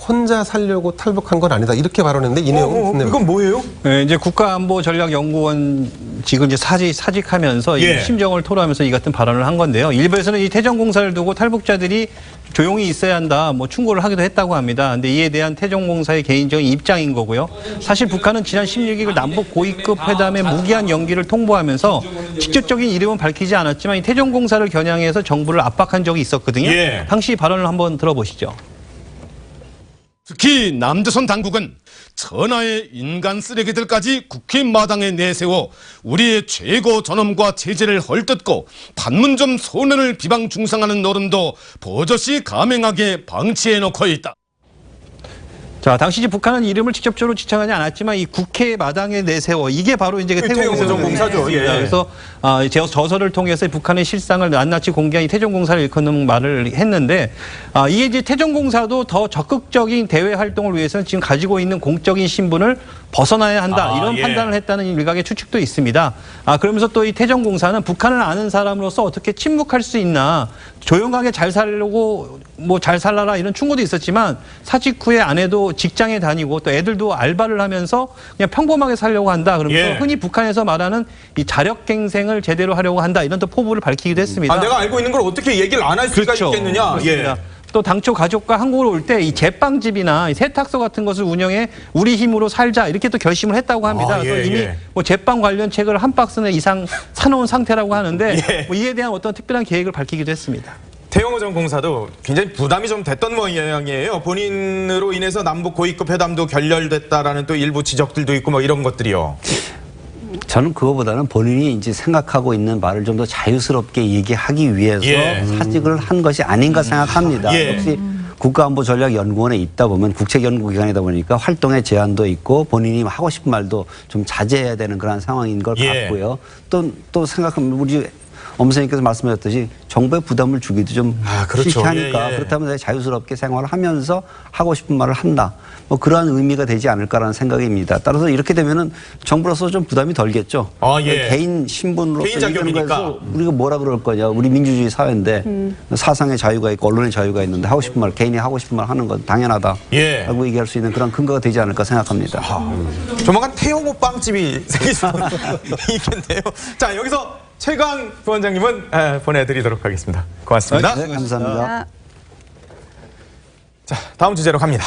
혼자 살려고 탈북한 건 아니다 이렇게 발언했는데 이 내용은 이건 뭐예요? 네, 이제 국가안보전략연구원 지금 이제 사직하면서 이 심정을 토로하면서 이 같은 발언을 한 건데요. 일부에서는 이 태전공사를 두고 탈북자들이 조용히 있어야 한다, 뭐 충고를 하기도 했다고 합니다. 근데 이에 대한 태전공사의 개인적인 입장인 거고요. 사실 북한은 지난 16일 남북 고위급 회담의 무기한 연기를 통보하면서 직접적인 이름은 밝히지 않았지만 이 태전공사를 겨냥해서 정부를 압박한 적이 있었거든요. 당시 발언을 한번 들어보시죠. 특히 남조선 당국은 천하의 인간 쓰레기들까지 국회 마당에 내세워 우리의 최고 존엄과 체제를 헐뜯고 판문점 소년을 비방 중상하는 노름도 버젓이 감행하게 방치해놓고 있다. 자, 당시 이제 북한은 이름을 직접적으로 지칭하지 않았지만 이 국회 마당에 내세워 이게 바로 이제 태종공사죠. 예. 그래서 저서를 통해서 북한의 실상을 낱낱이 공개한 이 태종공사를 일컫는 말을 했는데 이게 이제 태종공사도 더 적극적인 대외 활동을 위해서는 지금 가지고 있는 공적인 신분을 벗어나야 한다 이런 판단을 했다는 일각의 추측도 있습니다. 그러면서 또 이 태종공사는 북한을 아는 사람으로서 어떻게 침묵할 수 있나 조용하게 잘 살려고 뭐 잘 살라라 이런 충고도 있었지만 사직 후에 아내도 직장에 다니고 또 애들도 알바를 하면서 그냥 평범하게 살려고 한다. 그러면서 흔히 북한에서 말하는 이 자력갱생을 제대로 하려고 한다 이런 또 포부를 밝히기도 했습니다. 내가 알고 있는 걸 어떻게 얘기를 안 할 수가 있겠느냐. 예. 또 당초 가족과 한국으로 올 때 이 제빵집이나 이 세탁소 같은 것을 운영해 우리 힘으로 살자 이렇게 또 결심을 했다고 합니다. 그래서 이미 뭐 제빵 관련 책을 한 박스내 이상 사놓은 상태라고 하는데 뭐 이에 대한 어떤 특별한 계획을 밝히기도 했습니다. 태영호 전 공사도 굉장히 부담이 좀 됐던 모양이에요. 본인으로 인해서 남북 고위급 회담도 결렬됐다라는 또 일부 지적들도 있고 뭐 이런 것들이요. 저는 그거보다는 본인이 이제 생각하고 있는 말을 좀 더 자유스럽게 얘기하기 위해서 사직을 한 것이 아닌가 생각합니다. 역시 국가안보전략연구원에 있다 보면 국책연구기관이다 보니까 활동의 제한도 있고 본인이 하고 싶은 말도 좀 자제해야 되는 그런 상황인 걸 같고요. 또 생각하면 우리 엄선님께서 말씀하셨듯이 정부에 부담을 주기도 좀 싫게하니까 그렇다면 내가 자유스럽게 생활을 하면서 하고 싶은 말을 한다. 뭐 그러한 의미가 되지 않을까라는 생각입니다. 따라서 이렇게 되면은 정부로서 좀 부담이 덜겠죠. 개인 신분으로서 개인 자격이니까 우리가 뭐라 그럴 거냐. 우리 민주주의 사회인데 사상의 자유가 있고 언론의 자유가 있는데 하고 싶은 말, 개인이 하고 싶은 말 하는 건 당연하다. 라고 얘기할 수 있는 그런 근거가 되지 않을까 생각합니다. 조만간 태영호 빵집이 생길 수 있겠네요. 자, 여기서 최강 부원장님은 보내드리도록 하겠습니다. 고맙습니다. 네, 감사합니다. 자, 다음 주제로 갑니다.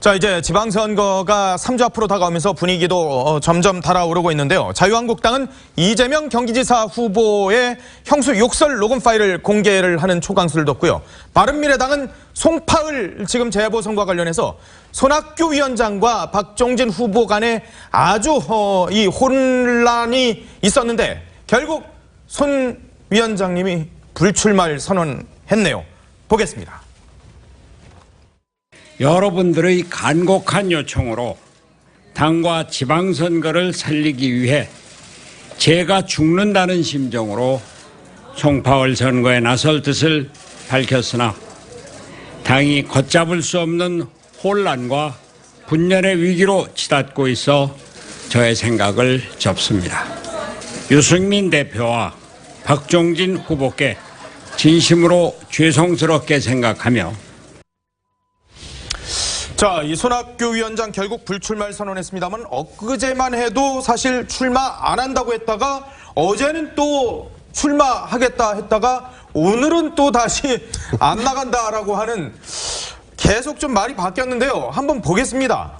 자, 이제 지방선거가 3주 앞으로 다가오면서 분위기도 점점 달아오르고 있는데요. 자유한국당은 이재명 경기지사 후보의 형수 욕설 녹음 파일을 공개를 하는 초강수를 뒀고요. 바른미래당은 송파을 지금 재보선과 관련해서 손학규 위원장과 박종진 후보 간에 아주 이 혼란이 있었는데 결국 손 위원장님이 불출마를 선언했네요. 보겠습니다. 여러분들의 간곡한 요청으로 당과 지방선거를 살리기 위해 제가 죽는다는 심정으로 송파을 선거에 나설 뜻을 밝혔으나 당이 걷잡을 수 없는 혼란과 분열의 위기로 치닫고 있어 저의 생각을 접습니다. 유승민 대표와 박종진 후보께 진심으로 죄송스럽게 생각하며 자, 이 손학규 위원장 결국 불출마를 선언했습니다만 엊그제만 해도 사실 출마 안 한다고 했다가 어제는 또 출마하겠다 했다가 오늘은 또 다시 안 나간다라고 하는 계속 좀 말이 바뀌었는데요. 한번 보겠습니다.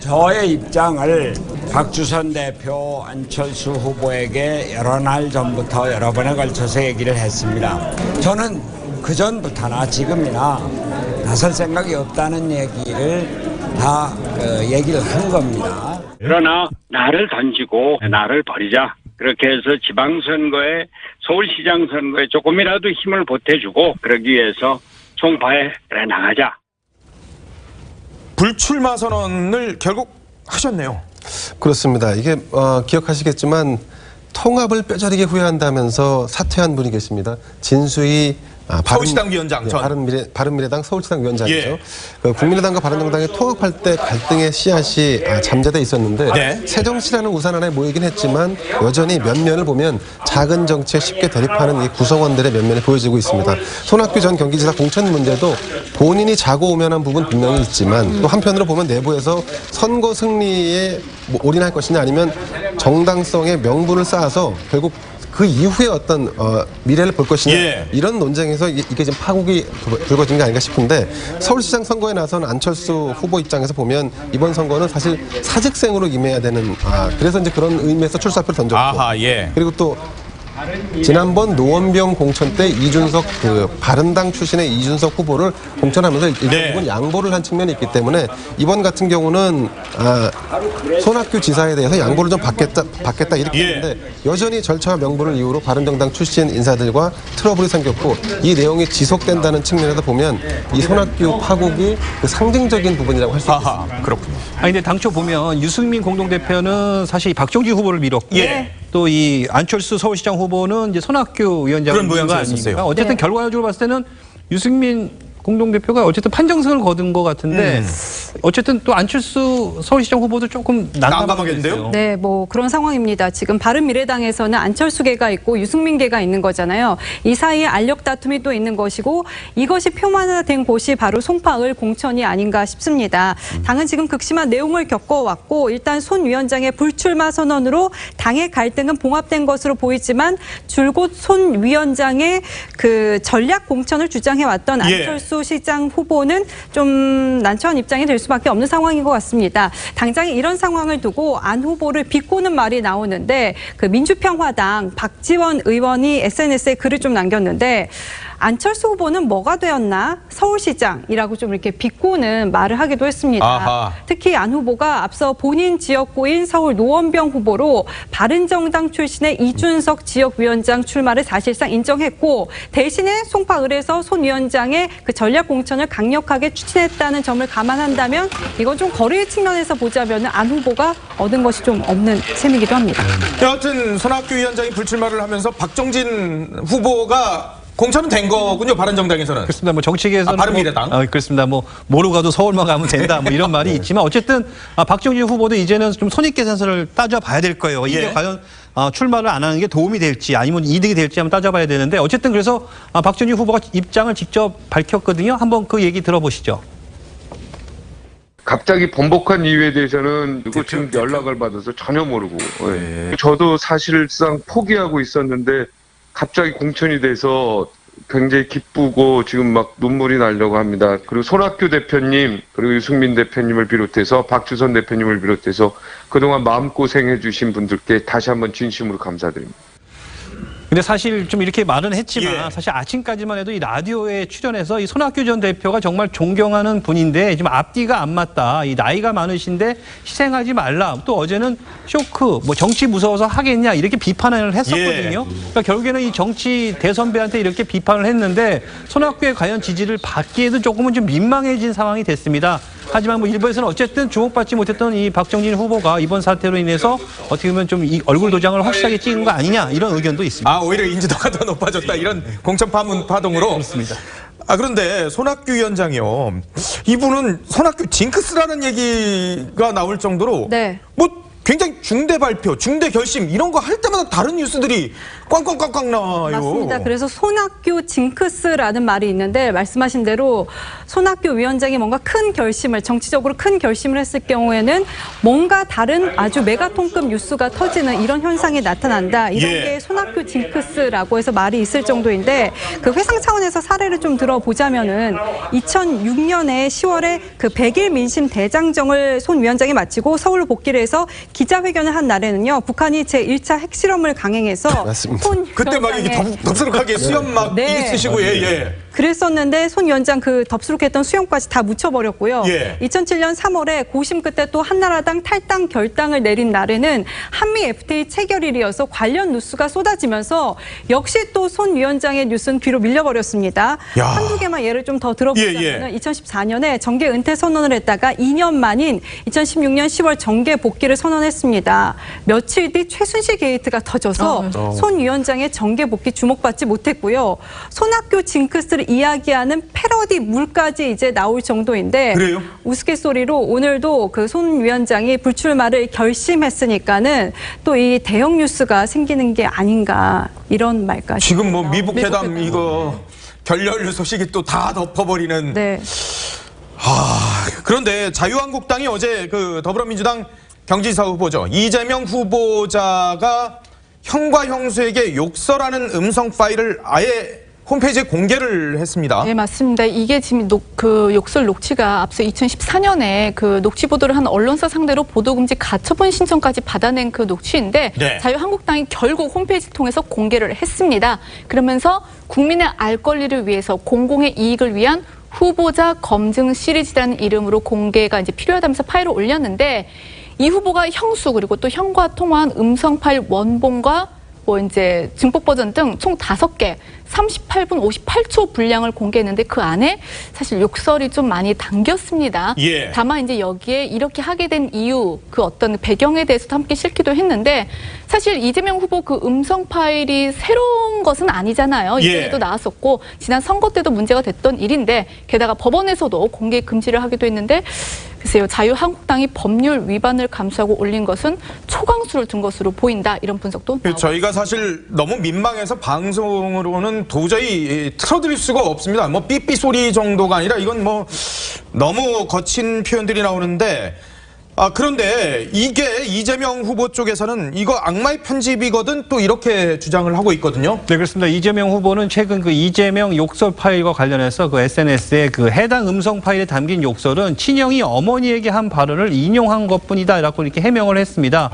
저의 입장을 박주선 대표, 안철수 후보에게 여러 날 전부터 여러 번에 걸쳐서 얘기를 했습니다. 저는 그전부터나 지금이나 나설 생각이 없다는 얘기를 다 얘기를 한 겁니다. 그러나 나를 던지고 나를 버리자. 그렇게 해서 지방선거에 서울시장 선거에 조금이라도 힘을 보태주고 그러기 위해서 송파에 그래 나가자. 불출마 선언을 결국 하셨네요. 그렇습니다. 이게 기억하시겠지만 통합을 뼈저리게 후회한다면서 사퇴한 분이 계십니다. 진수희 서울시당 위원장 전. 바른미래당 서울시당 위원장이죠. 그 국민의당과 바른정당이 통합할 때 갈등의 씨앗이 잠재돼 있었는데 새정치라는 우산 아래 모이긴 했지만 여전히 면면을 보면 작은 정치에 쉽게 대립하는 이 구성원들의 면면이 보여지고 있습니다. 손학규 전 경기지사 공천 문제도 본인이 자고우면한 부분 분명히 있지만 또 한편으로 보면 내부에서 선거 승리에 올인할 것이냐 아니면 정당성의 명분을 쌓아서 결국 그 이후에 어떤 미래를 볼 것이냐 이런 논쟁에서 이게 지금 파국이 불거진 게 아닌가 싶은데 서울시장 선거에 나선 안철수 후보 입장에서 보면 이번 선거는 사실 사직생으로 임해야 되는 그래서 이제 그런 의미에서 출사표를 던졌고 그리고 또 지난번 노원병 공천 때 이준석 그 바른당 출신의 이준석 후보를 공천하면서 일부분 양보를 한 측면이 있기 때문에 이번 같은 경우는 손학규 지사에 대해서 양보를 좀 받겠다 이렇게 했는데 여전히 절차와 명분을 이유로 바른정당 출신 인사들과 트러블이 생겼고 이 내용이 지속된다는 측면에서 보면 이 손학규 파국이 그 상징적인 부분이라고 할 수 있습니다. 그렇군요. 아니 근데 당초 보면 유승민 공동대표는 사실 박종진 후보를 밀었고 또 이 안철수 서울시장 후보는 이제 손학규 위원장을 그런 모양새였었어요. 어쨌든 결과적으로 봤을 때는 유승민 공동대표가 어쨌든 판정승을 거둔 것 같은데 어쨌든 또 안철수 서울시장 후보도 조금 난감하겠는데요. 네, 뭐 그런 상황입니다. 지금 바른미래당에서는 안철수계가 있고 유승민계가 있는 거잖아요. 이 사이에 알력 다툼이 또 있는 것이고 이것이 표만화된 곳이 바로 송파을 공천이 아닌가 싶습니다. 당은 지금 극심한 내용을 겪어왔고 일단 손 위원장의 불출마 선언으로 당의 갈등은 봉합된 것으로 보이지만 줄곧 손 위원장의 그 전략 공천을 주장해왔던 안철수 시장 후보는 좀 난처한 입장이 될 수밖에 없는 상황인 것 같습니다. 당장에 이런 상황을 두고 안 후보를 비꼬는 말이 나오는데 그 민주평화당 박지원 의원이 SNS에 글을 좀 남겼는데 안철수 후보는 뭐가 되었나? 서울시장이라고 좀 이렇게 비꼬는 말을 하기도 했습니다. 아하. 특히 안 후보가 앞서 본인 지역구인 서울 노원병 후보로 바른정당 출신의 이준석 지역위원장 출마를 사실상 인정했고 대신에 송파을에서 손 위원장의 그 전략 공천을 강력하게 추진했다는 점을 감안한다면 이건 좀 거리의 측면에서 보자면 안 후보가 얻은 것이 좀 없는 셈이기도 합니다. 여하튼 손학규 위원장이 불출마를 하면서 박정진 후보가 공천은 된 거군요. 바른정당에서는. 그렇습니다. 뭐 정치계에서는 바른미래당. 그렇습니다. 뭐 모르고 가도 서울만 가면 된다. 뭐 이런 말이 있지만 어쨌든 박정진 후보도 이제는 좀 손익계산서를 따져봐야 될 거예요. 이게 과연 출마를 안 하는 게 도움이 될지 아니면 이득이 될지 한번 따져봐야 되는데 어쨌든 그래서 박정진 후보가 입장을 직접 밝혔거든요. 한번 그 얘기 들어보시죠. 갑자기 번복한 이유에 대해서는 지금 연락을 받아서 전혀 모르고 저도 사실상 포기하고 있었는데 갑자기 공천이 돼서 굉장히 기쁘고 지금 막 눈물이 나려고 합니다. 그리고 손학규 대표님 그리고 유승민 대표님을 비롯해서 박주선 대표님을 비롯해서 그동안 마음고생해 주신 분들께 다시 한번 진심으로 감사드립니다. 근데 사실 좀 이렇게 말은 했지만 사실 아침까지만 해도 이 라디오에 출연해서 이 손학규 전 대표가 정말 존경하는 분인데 지금 앞뒤가 안 맞다. 이 나이가 많으신데 희생하지 말라. 또 어제는 쇼크, 뭐 정치 무서워서 하겠냐 이렇게 비판을 했었거든요. 그러니까 결국에는 이 정치 대선배한테 이렇게 비판을 했는데 손학규의 과연 지지를 받기에도 조금은 좀 민망해진 상황이 됐습니다. 하지만 뭐 일부에서는 어쨌든 주목받지 못했던 이 박정진 후보가 이번 사태로 인해서 어떻게 보면 좀 이 얼굴 도장을 확실하게 찍은 거 아니냐 이런 의견도 있습니다. 오히려 인지도가 더 높아졌다 이런 공천 파동으로. 그렇습니다. 그런데 손학규 위원장이요. 이분은 손학규 징크스라는 얘기가 나올 정도로 뭐 굉장히 중대 발표, 중대 결심 이런 거 할 때마다 다른 뉴스들이 꽝꽝꽝꽝 나와요. 맞습니다. 그래서 손학규 징크스라는 말이 있는데 말씀하신 대로 손학규 위원장이 뭔가 큰 결심을 정치적으로 큰 결심을 했을 경우에는 뭔가 다른 아주 메가톤급 뉴스가 터지는 이런 현상이 나타난다. 이런 게 손학규 징크스라고 해서 말이 있을 정도인데 그 회상 차원에서 사례를 좀 들어보자면은 2006년에 10월에 그 100일 민심 대장정을 손 위원장이 마치고 서울로 복귀를 해서 기자회견을 한 날에는요. 북한이 제1차 핵실험을 강행해서 손 그때 막 이게 덥수룩하게 수염 막 쓰시고 그랬었는데 손 위원장 그 덥수룩했던 수염까지 다 묻혀버렸고요. 2007년 3월에 고심 끝에 또 한나라당 탈당 결단을 내린 날에는 한미 FTA 체결일이어서 관련 뉴스가 쏟아지면서 역시 또 손 위원장의 뉴스는 뒤로 밀려버렸습니다. 한두 개만 예를 좀 더 들어보자면 2014년에 정계 은퇴 선언을 했다가 2년 만인 2016년 10월 정계 복귀를 선언했습니다. 며칠 뒤 최순실 게이트가 터져서 손 위원장의 정계 복귀 주목받지 못했고요. 손학규 징크스를 이야기하는 패러디 물까지 이제 나올 정도인데 우스갯소리로 오늘도 그 손 위원장이 불출마를 결심했으니까는 또 이 대형 뉴스가 생기는 게 아닌가 이런 말까지. 지금 뭐 미북 회담 이거 결렬 소식이 또 다 덮어버리는. 그런데 자유한국당이 어제 그 더불어민주당 경기지사 후보죠. 이재명 후보자가 형과 형수에게 욕설하는 음성 파일을 아예 홈페이지에 공개를 했습니다. 네, 맞습니다. 이게 지금 그 욕설 녹취가 앞서 2014년에 그 녹취 보도를 한 언론사 상대로 보도금지 가처분 신청까지 받아낸 그 녹취인데 네. 자유한국당이 결국 홈페이지 통해서 공개를 했습니다. 그러면서 국민의 알 권리를 위해서 공공의 이익을 위한 후보자 검증 시리즈라는 이름으로 공개가 이제 필요하다면서 파일을 올렸는데 이 후보가 형수 그리고 또 형과 통화한 음성 파일 원본과 뭐 이제 증폭 버전 등 총 5개 38분 58초 분량을 공개했는데 그 안에 사실 욕설이 좀 많이 담겼습니다. 예. 다만 이제 여기에 이렇게 하게 된 이유, 그 어떤 배경에 대해서도 함께 실기도 했는데 사실 이재명 후보 그 음성 파일이 새로운 것은 아니잖아요. 이전에도 나왔었고 지난 선거 때도 문제가 됐던 일인데 게다가 법원에서도 공개 금지를 하기도 했는데 글쎄요. 자유한국당이 법률 위반을 감수하고 올린 것은 초강수를 둔 것으로 보인다. 이런 분석도 나오고 저희가 사실 너무 민망해서 방송으로는 도저히 틀어드릴 수가 없습니다. 뭐 삐삐 소리 정도가 아니라 이건 뭐 너무 거친 표현들이 나오는데 그런데 이게 이재명 후보 쪽에서는 이거 악마의 편집이거든 또 이렇게 주장을 하고 있거든요. 네, 그렇습니다. 이재명 후보는 최근 그 이재명 욕설 파일과 관련해서 그 SNS에 그 해당 음성 파일에 담긴 욕설은 친형이 어머니에게 한 발언을 인용한 것뿐이다라고 이렇게 해명을 했습니다.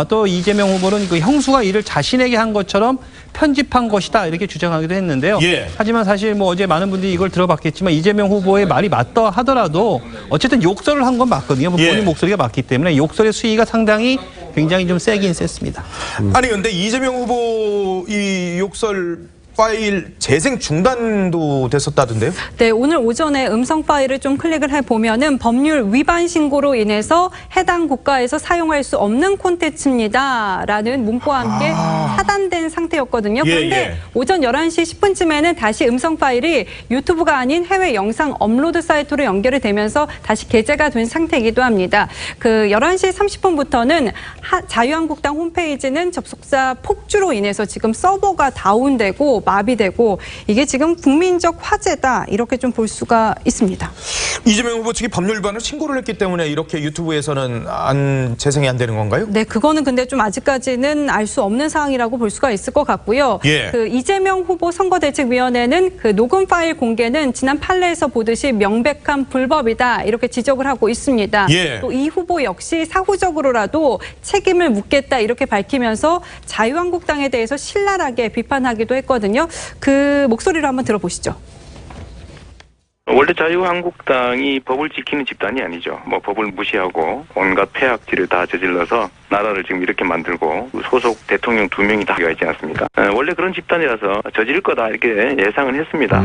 또 이재명 후보는 그 형수가 이를 자신에게 한 것처럼 편집한 것이다 이렇게 주장하기도 했는데요. 하지만 사실 뭐 어제 많은 분들이 이걸 들어봤겠지만 이재명 후보의 말이 맞다 하더라도 어쨌든 욕설을 한 건 맞거든요. 본인 목소리가 맞기 때문에 욕설의 수위가 상당히 굉장히 좀 세긴 셌습니다. 아니 근데 이재명 후보 이 욕설 파일 재생 중단도 됐었다던데요? 네, 오늘 오전에 음성 파일을 좀 클릭을 해보면은 법률 위반 신고로 인해서 해당 국가에서 사용할 수 없는 콘텐츠입니다라는 문구와 함께 차단된 상태였거든요. 그런데 오전 11시 10분쯤에는 다시 음성 파일이 유튜브가 아닌 해외 영상 업로드 사이트로 연결이 되면서 다시 게재가 된 상태이기도 합니다. 그 11시 30분부터는 자유한국당 홈페이지는 접속자 폭주로 인해서 지금 서버가 다운되고 마비되고 이게 지금 국민적 화제다 이렇게 좀 볼 수가 있습니다. 이재명 후보 측이 법률 위반을 신고를 했기 때문에 이렇게 유튜브에서는 재생이 안 되는 건가요? 네, 그거는 근데 좀 아직까지는 알 수 없는 사항이라고 볼 수가 있을 것 같고요. 그 이재명 후보 선거대책위원회는 그 녹음 파일 공개는 지난 판례에서 보듯이 명백한 불법이다 이렇게 지적을 하고 있습니다. 또 이 후보 역시 사후적으로라도 책임을 묻겠다 이렇게 밝히면서 자유한국당에 대해서 신랄하게 비판하기도 했거든요. 그 목소리를 한번 들어보시죠. 원래 자유한국당이 법을 지키는 집단이 아니죠. 뭐 법을 무시하고 온갖 폐악질을 다 저질러서 나라를 지금 이렇게 만들고 소속 대통령 2명이 다 있지 않습니까? 원래 그런 집단이라서 저지를 거다 이렇게 예상은 했습니다.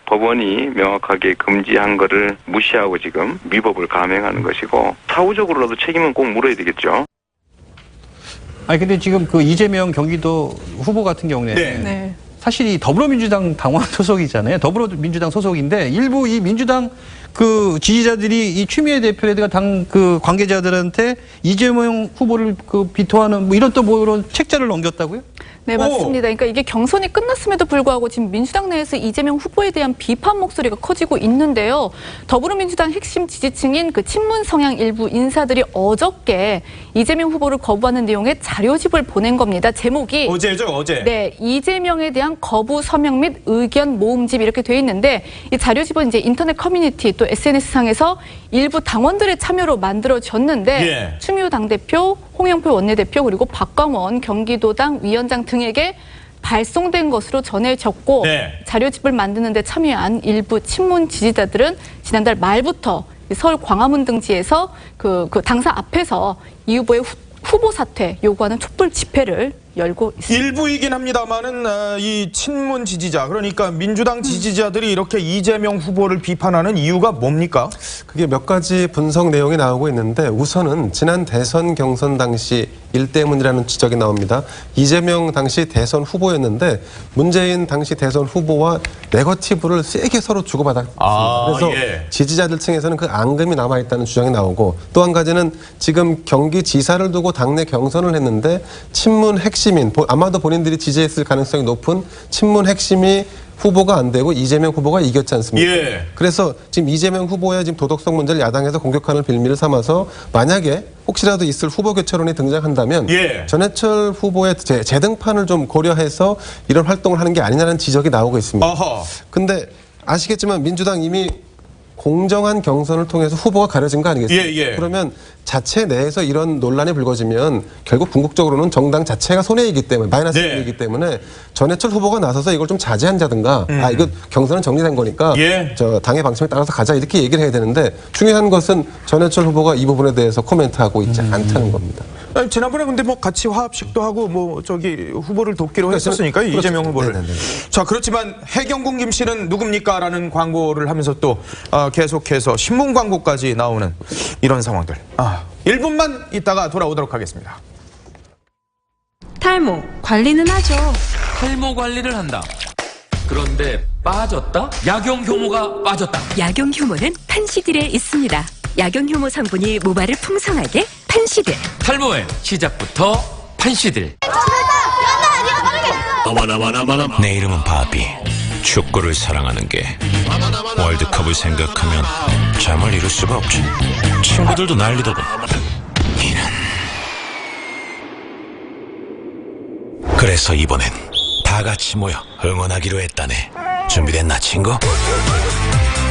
법원이 명확하게 금지한 거를 무시하고 지금 위법을 감행하는 것이고 사후적으로라도 책임은 꼭 물어야 되겠죠. 아니 근데 지금 그 이재명 경기도 후보 같은 경우는 사실 이 더불어민주당 당원 소속이잖아요. 더불어민주당 소속인데 일부 이 민주당 그 지지자들이 이 추미애 대표라든가 당 그 관계자들한테 이재명 후보를 그 비토하는 뭐 이런 또 뭐 이런 책자를 넘겼다고요? 네, 맞습니다. 그러니까 이게 경선이 끝났음에도 불구하고 지금 민주당 내에서 이재명 후보에 대한 비판 목소리가 커지고 있는데요. 더불어민주당 핵심 지지층인 그 친문 성향 일부 인사들이 어저께 이재명 후보를 거부하는 내용의 자료집을 보낸 겁니다. 제목이 어제죠, 어제. 네, 이재명에 대한 거부 서명 및 의견 모음집 이렇게 돼 있는데 이 자료집은 이제 인터넷 커뮤니티 또 SNS 상에서 일부 당원들의 참여로 만들어졌는데 추미애 당대표, 홍영표 원내대표 그리고 박광원 경기도당 위원장 등에게 발송된 것으로 전해졌고 자료집을 만드는 데 참여한 일부 친문 지지자들은 지난달 말부터 서울 광화문 등지에서 그 당사 앞에서 이 후보의 후보 사퇴 요구하는 촛불 집회를 열고 있습니다. 일부이긴 합니다만은 이 친문 지지자 그러니까 민주당 지지자들이 이렇게 이재명 후보를 비판하는 이유가 뭡니까? 그게 몇 가지 분석 내용이 나오고 있는데 우선은 지난 대선 경선 당시 일 때문이라는 지적이 나옵니다. 이재명 당시 대선 후보였는데 문재인 당시 대선 후보와 네거티브를 세게 서로 주고받았습니다. 그래서 지지자들 층에서는 그 앙금이 남아있다는 주장이 나오고 또 한 가지는 지금 경기지사를 두고 당내 경선을 했는데 친문 핵심인 아마도 본인들이 지지했을 가능성이 높은 친문 핵심이 후보가 안 되고 이재명 후보가 이겼지 않습니까? 예. 그래서 지금 이재명 후보의 지금 도덕성 문제를 야당에서 공격하는 빌미를 삼아서 만약에 혹시라도 있을 후보 교체론이 등장한다면 예. 전해철 후보의 재등판을 좀 고려해서 이런 활동을 하는 게 아니냐는 지적이 나오고 있습니다. 근데 아시겠지만 민주당 이미 공정한 경선을 통해서 후보가 가려진 거 아니겠습니까? 예, 예. 그러면 자체 내에서 이런 논란이 불거지면 결국 궁극적으로는 정당 자체가 손해이기 때문에 마이너스 이기 때문에 전해철 후보가 나서서 이걸 좀 자제한다든가 이거 경선은 정리된 거니까 저 당의 방침에 따라서 가자 이렇게 얘기를 해야 되는데 중요한 것은 전해철 후보가 이 부분에 대해서 코멘트하고 있지 않다는 겁니다. 아니, 지난번에 근데 뭐 같이 화합식도 하고 뭐 저기 후보를 돕기로 했었으니까 그렇죠. 이재명 후보를. 네네네. 자, 그렇지만 해경궁 김 씨는 누굽니까라는 광고를 하면서 또 계속해서 신문 광고까지 나오는 이런 상황들. 1분만 있다가 돌아오도록 하겠습니다. 탈모 관리는 하죠. 탈모 관리를 한다. 그런데 빠졌다? 약용효모가 빠졌다. 약용효모는 판시딜에 있습니다. 약용효모 성분이 모발을 풍성하게 판시딜. 탈모의 시작부터 판시딜. 내 이름은 바비. 축구를 사랑하는 게 월드컵을 생각하면 잠을 이룰 수가 없지. 친구들도 난리더군. 그래서 이번엔 다 같이 모여 응원하기로 했다네. 준비됐나 친구?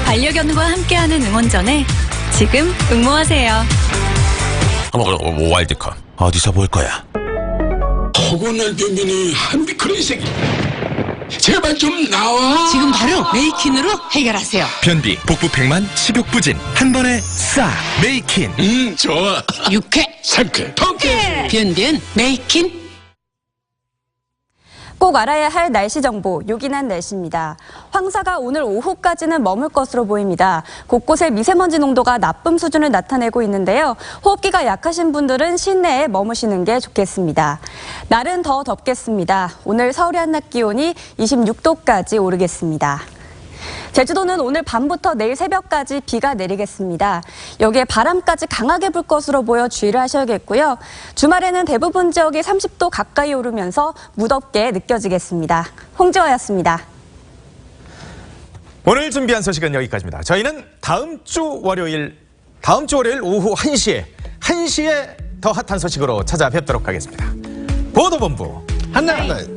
반려견과 함께하는 응원전에 지금 응모하세요. 월드컵 어디서 볼 거야? 허건날 변변이 한비 그런 새끼 제발 좀 나와. 지금 바로 메이킨으로 해결하세요. 변비, 복부 팽만, 식욕부진 한 번에 싹 메이킨. 좋아. 육회, 상쾌, 통쾌. 변변 메이킨. 꼭 알아야 할 날씨 정보, 요긴한 날씨입니다. 황사가 오늘 오후까지는 머물 것으로 보입니다. 곳곳에 미세먼지 농도가 나쁨 수준을 나타내고 있는데요. 호흡기가 약하신 분들은 실내에 머무시는 게 좋겠습니다. 날은 더 덥겠습니다. 오늘 서울의 한낮 기온이 26도까지 오르겠습니다. 제주도는 오늘 밤부터 내일 새벽까지 비가 내리겠습니다. 여기에 바람까지 강하게 불 것으로 보여 주의를 하셔야겠고요. 주말에는 대부분 지역이 30도 가까이 오르면서 무덥게 느껴지겠습니다. 홍지화였습니다. 오늘 준비한 소식은 여기까지입니다. 저희는 다음 주 월요일 오후 1시에 더 핫한 소식으로 찾아뵙도록 하겠습니다. 보도본부 한날.